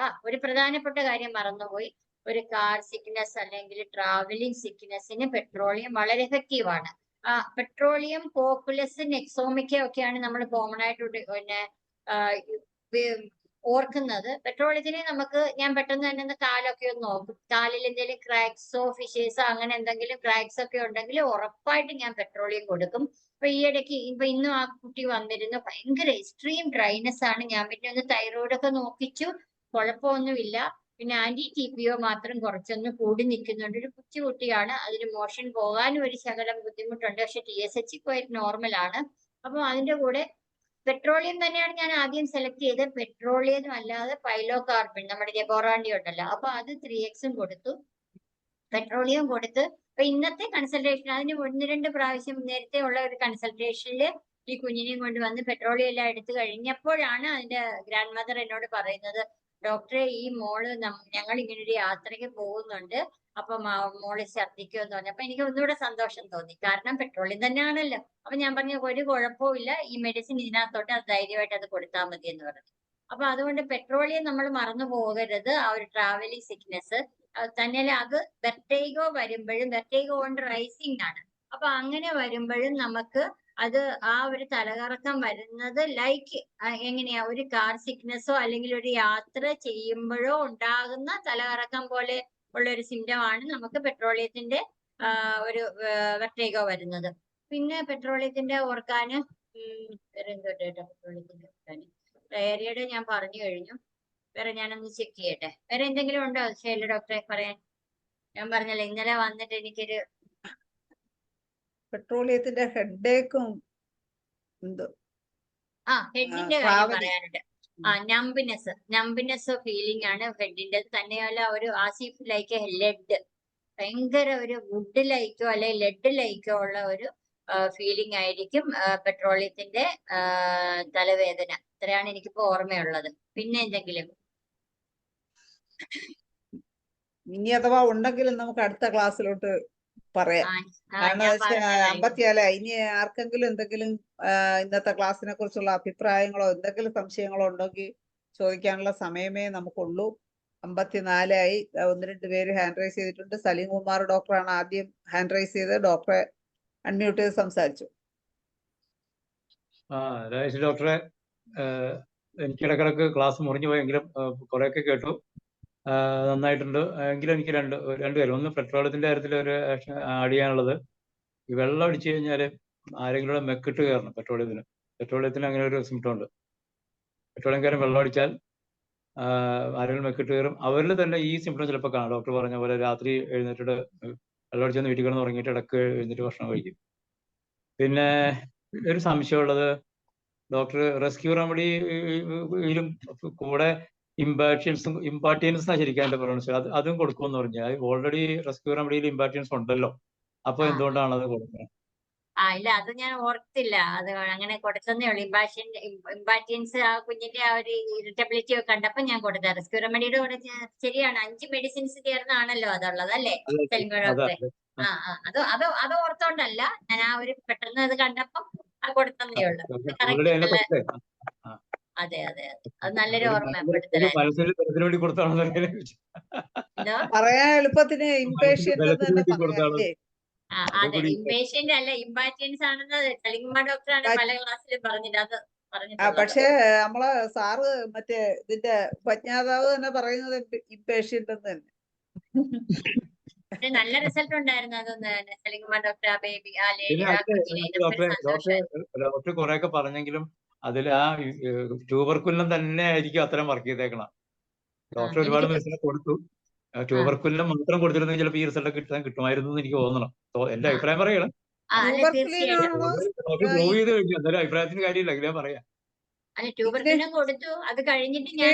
ഒരു പ്രധാനപ്പെട്ട കാര്യം മറന്നുപോയി, ഒരു കാർ സിക്നസ് അല്ലെങ്കിൽ ട്രാവലിംഗ് സിക്നസിന് പെട്രോളിയം വളരെ എഫക്റ്റീവ് ആണ്. പെട്രോളിയം, പോപ്പുലസ്, നെക്സോമിക്ക ഒക്കെയാണ് നമ്മൾ കോമൺ ആയിട്ട് പിന്നെ ഓർക്കുന്നത്. പെട്രോളിയത്തിന് ഞാൻ പെട്ടെന്ന് തന്നെ ഒന്ന് കാലൊക്കെ ഒന്ന് നോക്കും, കാലിൽ എന്തെങ്കിലും ക്രാക്സോ ഫിഷേഴ്സോ അങ്ങനെ എന്തെങ്കിലും ക്രാക്സ് ഒക്കെ ഉണ്ടെങ്കിൽ ഉറപ്പായിട്ട് ഞാൻ പെട്രോളിയം കൊടുക്കും. ഇപ്പൊ ഇന്നും ആ കുട്ടി വന്നിരുന്നു, ഭയങ്കര എക്സ്ട്രീം ഡ്രൈനെസ് ആണ്. ഞാൻ പിന്നെ ഒന്ന് തൈറോയിഡ് ഒക്കെ നോക്കിച്ചു, കുഴപ്പമൊന്നുമില്ല. പിന്നെ ആന്റി TPO മാത്രം കുറച്ചൊന്ന് കൂടി നിൽക്കുന്നുണ്ട്. ഒരു കൊച്ചുകുട്ടിയാണ്, അതിന് മോഷൻ പോകാനും ഒരു ശകലം ബുദ്ധിമുട്ടുണ്ട്. പക്ഷെ TSH ക്വൈറ്റ് നോർമൽ ആണ്. അപ്പൊ അതിന്റെ കൂടെ പെട്രോളിയം തന്നെയാണ് ഞാൻ ആദ്യം സെലക്ട് ചെയ്തത്. പെട്രോളിയം അല്ലാതെ പൈലോ കാർബൺ, നമ്മുടെ ജബോറാണ്ടി ഉണ്ടല്ലോ, അപ്പൊ അത് 3x കൊടുത്തു. പെട്രോളിയം കൊടുത്ത് അപ്പൊ ഇന്നത്തെ കൺസൾട്ടേഷൻ അതിന് 1-2 പ്രാവശ്യം നേരത്തെ ഉള്ള ഒരു കൺസൾട്ടേഷനിൽ ഈ കുഞ്ഞിനെയും കൊണ്ട് വന്ന് പെട്രോളിയം എല്ലാം എടുത്തു കഴിഞ്ഞപ്പോഴാണ് അതിന്റെ ഗ്രാൻഡ് മദർ എന്നോട് പറയുന്നത്, ഡോക്ടറെ ഈ മോള് ഞങ്ങൾ ഇങ്ങനെ ഒരു യാത്രയ്ക്ക് പോകുന്നുണ്ട്, അപ്പൊ മോള് ഛർദ്ദിക്കുമെന്ന് പറഞ്ഞു. അപ്പൊ എനിക്ക് ഒന്നുകൂടെ സന്തോഷം തോന്നി, കാരണം പെട്രോളിയം തന്നെയാണല്ലോ. അപ്പൊ ഞാൻ പറഞ്ഞു ഒരു കുഴപ്പമില്ല, ഈ മെഡിസിൻ ഇതിനകത്തോട്ട് അത് ധൈര്യമായിട്ട് അത് കൊടുത്താൽ മതി എന്ന് പറഞ്ഞു. അപ്പൊ അതുകൊണ്ട് പെട്രോളിയം നമ്മൾ മറന്നു പോകരുത്. ആ ഒരു ട്രാവലിംഗ് സിക്നെസ് തന്നെയല്ല, അത് വെർട്ടേഗോ വരുമ്പോഴും വെർട്ടേഗോ കൊണ്ട് റൈസിംഗ് ആണ്. അപ്പൊ അങ്ങനെ വരുമ്പോഴും നമുക്ക് അത് ആ ഒരു തലകറക്കം വരുന്നത് ലൈക്ക് എങ്ങനെയാ ഒരു കാർ സിക്നെസ്സോ അല്ലെങ്കിൽ ഒരു യാത്ര ചെയ്യുമ്പോഴോ ഉണ്ടാകുന്ന തലകറക്കം പോലെ ഉള്ള ഒരു സിംറ്റം ആണ് നമുക്ക് പെട്രോളിയത്തിന്റെ ഒരു വെർട്ടേഗോ വരുന്നത്. പിന്നെ പെട്രോളിയത്തിന്റെ ഓർക്കാന് വേറെ എന്തോട്ടെ പെട്രോളിയത്തിന്റെ ഓർക്കാന് ഡയറിയുടെ ഞാൻ പറഞ്ഞു കഴിഞ്ഞു. വേറെ ഞാനൊന്ന് ചെക്ക് ചെയ്യട്ടെ. വേറെ എന്തെങ്കിലും ഉണ്ടോ ശൈല ഡോക്ടറെ പറയാൻ? ഞാൻ പറഞ്ഞല്ലോ ഇന്നലെ വന്നിട്ട് എനിക്കൊരു പെട്രോളിയത്തിന്റെ ഹെഡേക്കും എന്തോ ഹെഡിന്റെ കാര്യം പറയാനുണ്ട്. നമ്പിനെസ് ഫീലിംഗ് ആണ് ഹെഡിന്റെ. തന്നെയല്ല ഒരു ആസിഫ് ലൈക്ക് ലെഡ്, ഭയങ്കര ഒരു വുഡ് ലൈക്കോ അല്ലെ ലെഡ് ലൈക്കോ ഉള്ള ഒരു ഫീലിംഗ് ആയിരിക്കും പെട്രോളിയത്തിന്റെ തലവേദന. ഇത്രയാണ് എനിക്കിപ്പോ ഓർമ്മയുള്ളത്. പിന്നെ എന്തെങ്കിലും ഇനി അഥവാ ഉണ്ടെങ്കിലും നമുക്ക് അടുത്ത ക്ലാസ്സിലോട്ട് പറയാം. കാരണം വെച്ചാൽ 54 ഇനി ആർക്കെങ്കിലും എന്തെങ്കിലും ഇന്നത്തെ ക്ലാസ്സിനെ കുറിച്ചുള്ള അഭിപ്രായങ്ങളോ എന്തെങ്കിലും സംശയങ്ങളോ ഉണ്ടെങ്കിൽ ചോദിക്കാനുള്ള സമയമേ നമുക്കുള്ളൂ. 54 1-2 പേര് ഹാൻഡ് റൈസ് ചെയ്തിട്ടുണ്ട്. സലീം കുമാർ ഡോക്ടറാണ് ആദ്യം ഹാൻഡ് റൈസ് ചെയ്തത്. ഡോക്ടറെ അൺമ്യൂട്ട് ചെയ്ത് സംസാരിച്ചു. രാജേഷ് ഡോക്ടറെ, എനിക്കിടക്കിടക്ക് ക്ലാസ് മുറിഞ്ഞു പോയെങ്കിലും കുറെയൊക്കെ കേട്ടു, നന്നായിട്ടുണ്ട്. എങ്കിലും എനിക്ക് രണ്ട് കാര്യം. ഒന്ന്, പെട്രോളിയത്തിന്റെ കാര്യത്തിൽ ഒരു ആഡ് ചെയ്യാനുള്ളത്, ഈ വെള്ളം അടിച്ചു കഴിഞ്ഞാൽ ആരെങ്കിലും മെക്കിട്ട് കയറണം. പെട്രോളിയത്തിന് അങ്ങനെ ഒരു സിംറ്റം ഉണ്ട്. പെട്രോളിയംകാരൻ വെള്ളം അടിച്ചാൽ ആരെങ്കിലും മെക്കിട്ട് കയറും. അവരിൽ തന്നെ ഈ സിംറ്റം ചിലപ്പോൾ കാണാം. ഡോക്ടർ പറഞ്ഞ പോലെ രാത്രി എഴുന്നേറ്റിട്ട് വെള്ളം അടിച്ചെന്ന് വീട്ടിൽ കിടന്ന് ഉറങ്ങിയിട്ട് ഇടക്ക് എഴുന്നേറ്റ് ഭക്ഷണം കഴിക്കും. പിന്നെ ഒരു സംശയമുള്ളത്, ഡോക്ടർ റെസ്ക്യൂ റെമഡിയിലും കൂടെ ഇമ്പാർട്ടിയൻസ് ശരിക്കും എന്റെ പ്രൊണൗൺസ് അതും കൊടുക്കുമെന്ന് പറഞ്ഞാൽ, ഓൾറെഡി റെസ്ക്യൂ റെമഡിയിൽ ഇമ്പാർട്ടിയൻസ് ഉണ്ടല്ലോ, അപ്പൊ എന്തുകൊണ്ടാണ് അത് കൊടുക്കുന്നത്? ഇല്ല, അത് ഞാൻ ഓർത്തില്ല. അത് അങ്ങനെ കൊടുത്തതേ ഉള്ളൂ. ഇമ്പാർട്ടിയൻസ് ആ കുഞ്ഞിന്റെ ആ ഒരു ഇറിറ്റബിലിറ്റി ഒക്കെ കണ്ടപ്പോ ഞാൻ കൊടുത്ത റെസ്ക്യൂ റെമഡിയുടെ കൂടെ ശരിയാണ് 5 മെഡിസിൻസ് ചേർന്നാണല്ലോ അതുള്ളത് അല്ലേ ഡോക്ടറെ? അത് ഓർത്തോണ്ടല്ല, ഞാൻ ആ ഒരു പെട്ടെന്ന് അത് കണ്ടപ്പോ കൊടുത്തതേ ഉള്ളൂ. അതെ അതെ അതെ, അത് നല്ലൊരു ഓർമ്മപ്പെടുത്തലായിരുന്നു. പറയാൻ എളുപ്പത്തിന് ഇംപേഷ്യന്റ് തന്നെ പറയാം. അതെ, ഇംപേഷ്യന്റ് അല്ല ഇമ്പാർട്ടിയൻസ് ആണെന്ന് സലീംകുമാർ ഡോക്ടറാണ് പല ക്ലാസ്സിലും പറഞ്ഞത്. അത് പക്ഷേ നമ്മളെ സാറ് മറ്റേ ഇതിന്റെ ഉപജ്ഞാതാവ് തന്നെ പറയുന്നത് ഇംപേഷ്യന്റ് എന്ന് തന്നെ. നല്ല റിസൾട്ട് ഉണ്ടായിരുന്നു അതൊന്ന് സലീംകുമാർ ഡോക്ടർ. ആ ബേബി ഡോക്ടർ കുറെയൊക്കെ പറഞ്ഞെങ്കിലും അതിൽ ആ ട്യൂബർക്കുലം തന്നെ ആയിരിക്കും അത്തരം വർക്ക് ചെയ്തേക്കണം. ഡോക്ടർ ഒരുപാട് മെഡിസിനെ കൊടുത്തു. ട്യൂബർക്കുലം മാത്രം കൊടുത്തിരുന്നെങ്കിൽ ചിലപ്പോൾ ഈ റിസൾട്ട് കിട്ടുമായിരുന്നു എന്ന് എനിക്ക് തോന്നണം. എന്റെ അഭിപ്രായം പറയണം. ഡോക്ടർ പ്രൂവ് ചെയ്ത് കഴിഞ്ഞു. എന്തായാലും അഭിപ്രായത്തിന് കാര്യമില്ല, എങ്കിലും പറയാം. ട്യൂബർക്കുലം കൊടുത്തു. അത് കഴിഞ്ഞിട്ട് ഞാൻ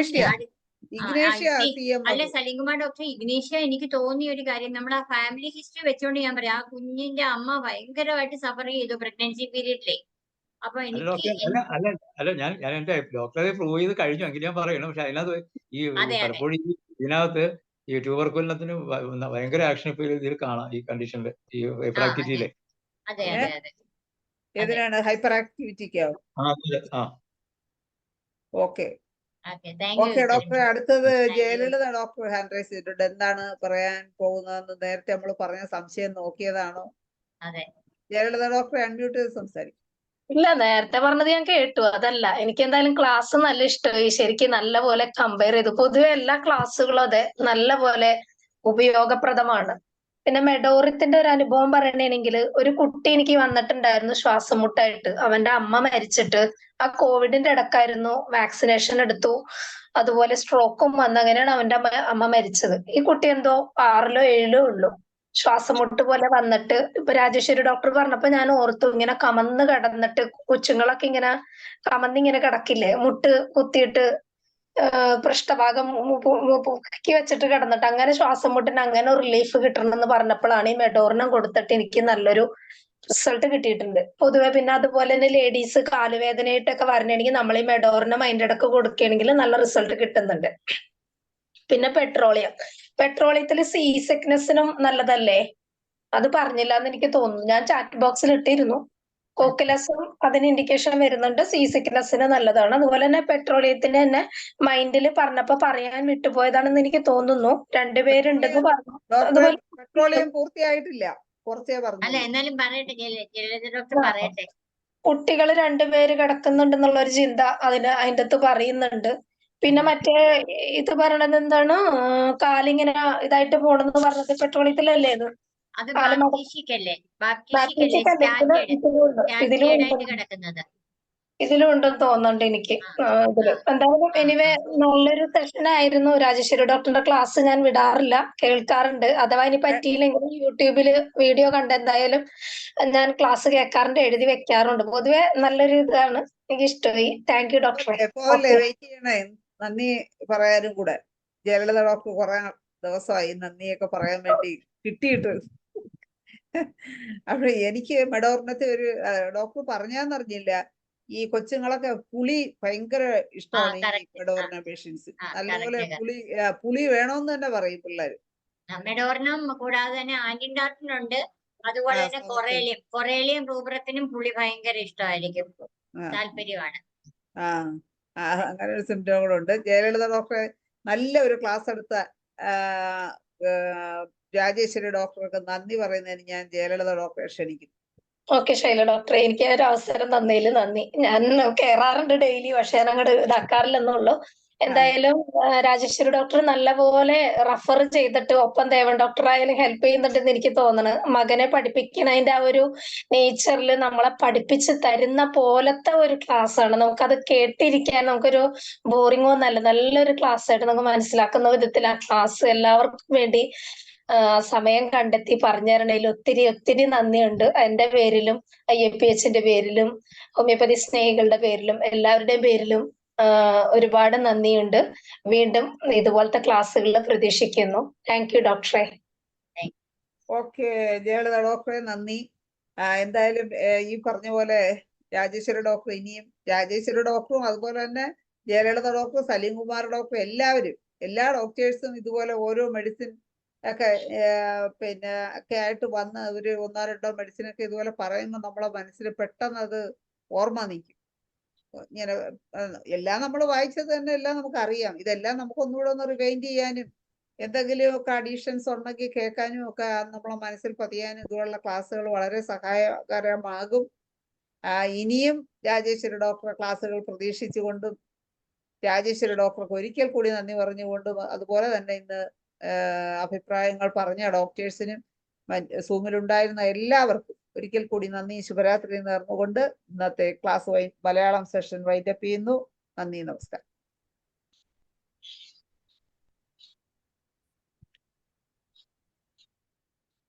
അല്ല സലീംകുമാർ ഡോക്ടർ, ഇഗ്നേഷ്യ എനിക്ക് തോന്നിയ ഒരു കാര്യം, നമ്മുടെ ആ ഫാമിലി ഹിസ്റ്ററി വെച്ചോണ്ട് ഞാൻ പറയാം, ആ കുഞ്ഞിന്റെ അമ്മ ഭയങ്കരമായിട്ട് സഫർ ചെയ്തു പ്രഗ്നൻസി പീരീഡിലെ. അപ്പൊ അല്ല ഞാൻ എന്റെ ഡോക്ടറെ പ്രൂവ് ചെയ്ത് കഴിഞ്ഞു എങ്കിൽ ഞാൻ പറയണം. പക്ഷെ അതിനകത്ത് ഈ പലപ്പോഴും ഇതിനകത്ത് ഈ ട്യൂബർക്കുലത്തിന് ഭയങ്കര ആക്ഷൻ ഇപ്പൊ ഇതിൽ കാണാം, ഈ കണ്ടീഷനിൽ, ഈ ഹൈപ്പർ ആക്ടിവിറ്റിയിലെ. ഏതിനാണ് ഹൈപ്പർ ആക്ടിവിറ്റിക്കോ? ഓക്കെ ഡോക്ടറെ, അടുത്തത് ജയലളിത ഡോക്ടർ ഹാൻഡ് റൈസ് ചെയ്തിട്ടുണ്ട്. എന്താണ് പറയാൻ പോകുന്നതെന്ന് നേരത്തെ നമ്മൾ പറഞ്ഞ സംശയം നോക്കിയതാണോ? ജയലളിത ഡോക്ടറെ അൺമ്യൂട്ട് ചെയ്ത് സംസാരിക്കും. ഇല്ല, നേരത്തെ പറഞ്ഞത് ഞാൻ കേട്ടു. അതല്ല, എനിക്ക് എന്തായാലും ക്ലാസ് നല്ല ഇഷ്ടമായി. ശരിക്കും നല്ല പോലെ കമ്പയർ ചെയ്തു. പൊതുവെ എല്ലാ ക്ലാസ്സുകളും അതെ നല്ല പോലെ ഉപയോഗപ്രദമാണ്. പിന്നെ മെഡോറിത്തിന്റെ ഒരു അനുഭവം പറയണെങ്കിൽ, ഒരു കുട്ടി എനിക്ക് വന്നിട്ടുണ്ടായിരുന്നു ശ്വാസം മുട്ടായിട്ട്. അവന്റെ അമ്മ മരിച്ചിട്ട് ആ കോവിഡിന്റെ ഇടക്കായിരുന്നു. വാക്സിനേഷൻ എടുത്തു, അതുപോലെ സ്ട്രോക്കും വന്ന്, അങ്ങനെയാണ് അവന്റെ അമ്മ മരിച്ചത്. ഈ കുട്ടി എന്തോ 6-ലോ 7-ലോ ഉള്ളൂ. ശ്വാസം മുട്ട് പോലെ വന്നിട്ട് ഇപ്പൊ രാജേശ്വരി ഡോക്ടർ പറഞ്ഞപ്പോ ഞാൻ ഓർത്തു, ഇങ്ങനെ കമന്ന് കിടന്നിട്ട് കൊച്ചുങ്ങളൊക്കെ ഇങ്ങനെ കമന്നിങ്ങനെ കിടക്കില്ലേ, മുട്ട് കുത്തിയിട്ട് പൃഷ്ഠഭാഗം പൊക്കി വെച്ചിട്ട് കിടന്നിട്ട് അങ്ങനെ ശ്വാസം മുട്ടിന് അങ്ങനെ റിലീഫ് കിട്ടണമെന്ന് പറഞ്ഞപ്പോഴാണ് ഈ മെഡോർണം കൊടുത്തിട്ട് എനിക്ക് നല്ലൊരു റിസൾട്ട് കിട്ടിയിട്ടുണ്ട്. പൊതുവെ പിന്നെ അതുപോലെ തന്നെ ലേഡീസ് കാലുവേദനയായിട്ടൊക്കെ വരണമെങ്കിൽ നമ്മൾ ഈ മെഡോർണം അതിന്റെ ഇടക്ക് കൊടുക്കുകയാണെങ്കിൽ നല്ല റിസൾട്ട് കിട്ടുന്നുണ്ട്. പിന്നെ പെട്രോളിയത്തിൽ സീ സിക്നെസ്സിനും നല്ലതല്ലേ? അത് പറഞ്ഞില്ല എന്ന് എനിക്ക് തോന്നുന്നു. ഞാൻ ചാറ്റ് ബോക്സിൽ ഇട്ടിരുന്നു. കോക്കിലസും അതിന് ഇൻഡിക്കേഷൻ വരുന്നുണ്ട്, സീ സിക്നെസ്സിന് നല്ലതാണ്. അതുപോലെ തന്നെ പെട്രോളിയത്തിന് തന്നെ മൈൻഡിൽ പറഞ്ഞപ്പോ പറയാൻ വിട്ടുപോയതാണെന്ന് എനിക്ക് തോന്നുന്നു. രണ്ടുപേരുണ്ടെന്ന് പറഞ്ഞു. അതുപോലെ പെട്രോളിയം പൂർത്തിയായിട്ടില്ല, കുറച്ചേ അല്ല പറഞ്ഞു. എന്നാലും പറയട്ടെ, ജലജ ഡോക്ടർ പറയട്ടെ. കുട്ടികൾ രണ്ടുപേര് കിടക്കുന്നുണ്ടെന്നുള്ള ഒരു ചിന്ത അതിന്റെ അകത്ത് പറയുന്നുണ്ട്. പിന്നെ മറ്റേ ഇത് പറയണത് എന്താണ്, കാലിങ്ങനെ ഇതായിട്ട് പോണെന്ന് പറഞ്ഞത് പെട്രോളിയത്തിലല്ലേ ഇത്? അത് കാല് മട- ബാപ്റ്റീഷ്യക്കല്ലേ ബാപ്റ്റിസ്റ്റല്ലേ? സ്റ്റാൻഡേർഡ് ആയിട്ട് കിടക്കുന്നത്. ഇതിലും ഉണ്ടെന്ന് തോന്നുന്നുണ്ട് എനിക്ക്. ഇതില് എന്തായാലും എനിവേ നല്ലൊരു സെഷൻ ആയിരുന്നു. രാജേശ്വരി ഡോക്ടറിന്റെ ക്ലാസ് ഞാൻ വിടാറില്ല, കേൾക്കാറുണ്ട്. അഥവാ ഇനി പറ്റിയില്ലെങ്കിൽ യൂട്യൂബില് വീഡിയോ കണ്ട് എന്തായാലും ഞാൻ ക്ലാസ് കേൾക്കാറുണ്ട്, എഴുതി വെക്കാറുണ്ട്. പൊതുവെ നല്ലൊരു ഇതാണ്, എനിക്ക് ഇഷ്ടമായി. താങ്ക് യു ഡോക്ടറെ. പോലെ വെയിറ്റ് ചെയ്യണേ, നന്ദി പറയാനും കൂടെ. ജയലളിത ഡോക്ടർ കുറെ ദിവസമായി നന്ദിയൊക്കെ പറയാൻ വേണ്ടി കിട്ടിയിട്ട്. അപ്പൊ എനിക്ക് മെഡോർണത്തെ ഒരു ഡോക്ടർ പറഞ്ഞാന്നറിഞ്ഞില്ല, ഈ കൊച്ചുങ്ങളൊക്കെ പുളി ഭയങ്കര ഇഷ്ടമാണ് ഈ മെഡോർണ പേഷ്യൻസ്. നല്ലപോലെ പുളി വേണമെന്ന് തന്നെ പറയും പിള്ളേര്. മെഡോർണം കൂടാതെ തന്നെ ആന്റിഡാർട്ടിൻ ഉണ്ട്. അതുപോലെ തന്നെ കൊറേലിയം റൂബ്രത്തിനും പുളി ഭയങ്കര ഇഷ്ടമായിരിക്കും, താല്പര്യമാണ്. അങ്ങനെ ഒരു സിംറ്റമുകളുണ്ട്. ജയലളിത ഡോക്ടറെ നല്ല ഒരു ക്ലാസ് എടുത്ത രാജേശ്വരി ഡോക്ടർക്ക് നന്ദി പറയുന്നതിന് ഞാൻ ജയലളിത ഡോക്ടറെ ക്ഷണിക്കുന്നു. ഓക്കെ ശൈല ഡോക്ടറെ, എനിക്ക് ഒരു അവസരം തന്നതിൽ നന്ദി. ഞാൻ കേറാറുണ്ട് ഡെയിലി, പക്ഷെ ഞാൻ അങ്ങോട്ട് ഇതാക്കാറില്ലെന്നുള്ളൂ. എന്തായാലും രാജേശ്വരി ഡോക്ടർ നല്ലപോലെ റെഫർ ചെയ്തിട്ട് ഒപ്പം ദേവൻ ഡോക്ടർ ആയാലും ഹെൽപ്പ് ചെയ്യുന്നുണ്ടെന്ന് എനിക്ക് തോന്നുന്നത്. മകനെ പഠിപ്പിക്കുന്നതിന്റെ ആ ഒരു നേച്ചറിൽ നമ്മളെ പഠിപ്പിച്ച് തരുന്ന പോലത്തെ ഒരു ക്ലാസ് ആണ്. നമുക്കത് കേട്ടിരിക്കാൻ നമുക്കൊരു ബോറിംഗ് ഒന്നല്ല, നല്ലൊരു ക്ലാസ് ആയിട്ട് നമുക്ക് മനസ്സിലാക്കുന്ന വിധത്തിൽ ആ ക്ലാസ് എല്ലാവർക്കും വേണ്ടി സമയം കണ്ടെത്തി പറഞ്ഞു തരണതിൽ ഒത്തിരി ഒത്തിരി നന്ദിയുണ്ട്. എന്റെ പേരിലും IAPHന്റെ പേരിലും ഹോമിയോപ്പതി സ്നേഹികളുടെ പേരിലും എല്ലാവരുടെയും പേരിലും ഒരുപാട് നന്ദിയുണ്ട്. വീണ്ടും ഇതുപോലത്തെ ക്ലാസ്സുകൾ പ്രതീക്ഷിക്കുന്നു. താങ്ക് യു ഡോക്ടറെ. ഓക്കെ ജയലളിത ഡോക്ടറെ നന്ദി. എന്തായാലും ഈ പറഞ്ഞ പോലെ രാജേശ്വരി ഡോക്ടർ ഇനിയും, രാജേശ്വരി ഡോക്ടറും അതുപോലെ തന്നെ ജയലളിത ഡോക്ടർ, സലീം കുമാർ ഡോക്ടർ, എല്ലാവരും, എല്ലാ ഡോക്ടേഴ്സും ഇതുപോലെ ഓരോ മെഡിസിൻ ഒക്കെ പിന്നെ ഒക്കെ ആയിട്ട് വന്ന് ഒരു 1-2 മെഡിസിനൊക്കെ ഇതുപോലെ പറയുമ്പോൾ നമ്മളെ മനസ്സിൽ പെട്ടെന്ന് അത് ഓർമ്മ നിൽക്കും. ഇങ്ങനെ എല്ലാം നമ്മൾ വായിച്ചത് തന്നെ എല്ലാം നമുക്കറിയാം. ഇതെല്ലാം നമുക്ക് ഒന്നുകൂടെ ഒന്ന് റിവൈൻഡ് ചെയ്യാനും എന്തെങ്കിലുമൊക്കെ അഡീഷൻസ് ഉണ്ടെങ്കിൽ കേൾക്കാനും ഒക്കെ നമ്മളെ മനസ്സിൽ പതിയാനും ഇതുപോലുള്ള ക്ലാസ്സുകൾ വളരെ സഹായകരമാകും. ഇനിയും രാജേശ്വരി ഡോക്ടറെ ക്ലാസ്സുകൾ പ്രതീക്ഷിച്ചുകൊണ്ടും രാജേശ്വരി ഡോക്ടർക്ക് ഒരിക്കൽ കൂടി നന്ദി പറഞ്ഞുകൊണ്ടും, അതുപോലെ തന്നെ ഇന്ന് അഭിപ്രായങ്ങൾ പറഞ്ഞ ഡോക്ടേഴ്സിനും സൂമിലുണ്ടായിരുന്ന എല്ലാവർക്കും ഒരിക്കൽ കൂടി നന്ദി, ശുഭരാത്രി നേർന്നുകൊണ്ട് ഇന്നത്തെ ക്ലാസ് മലയാളം സെഷൻ വൈൻഡപ്പ് ചെയ്യുന്നു. നന്ദി, നമസ്കാരം.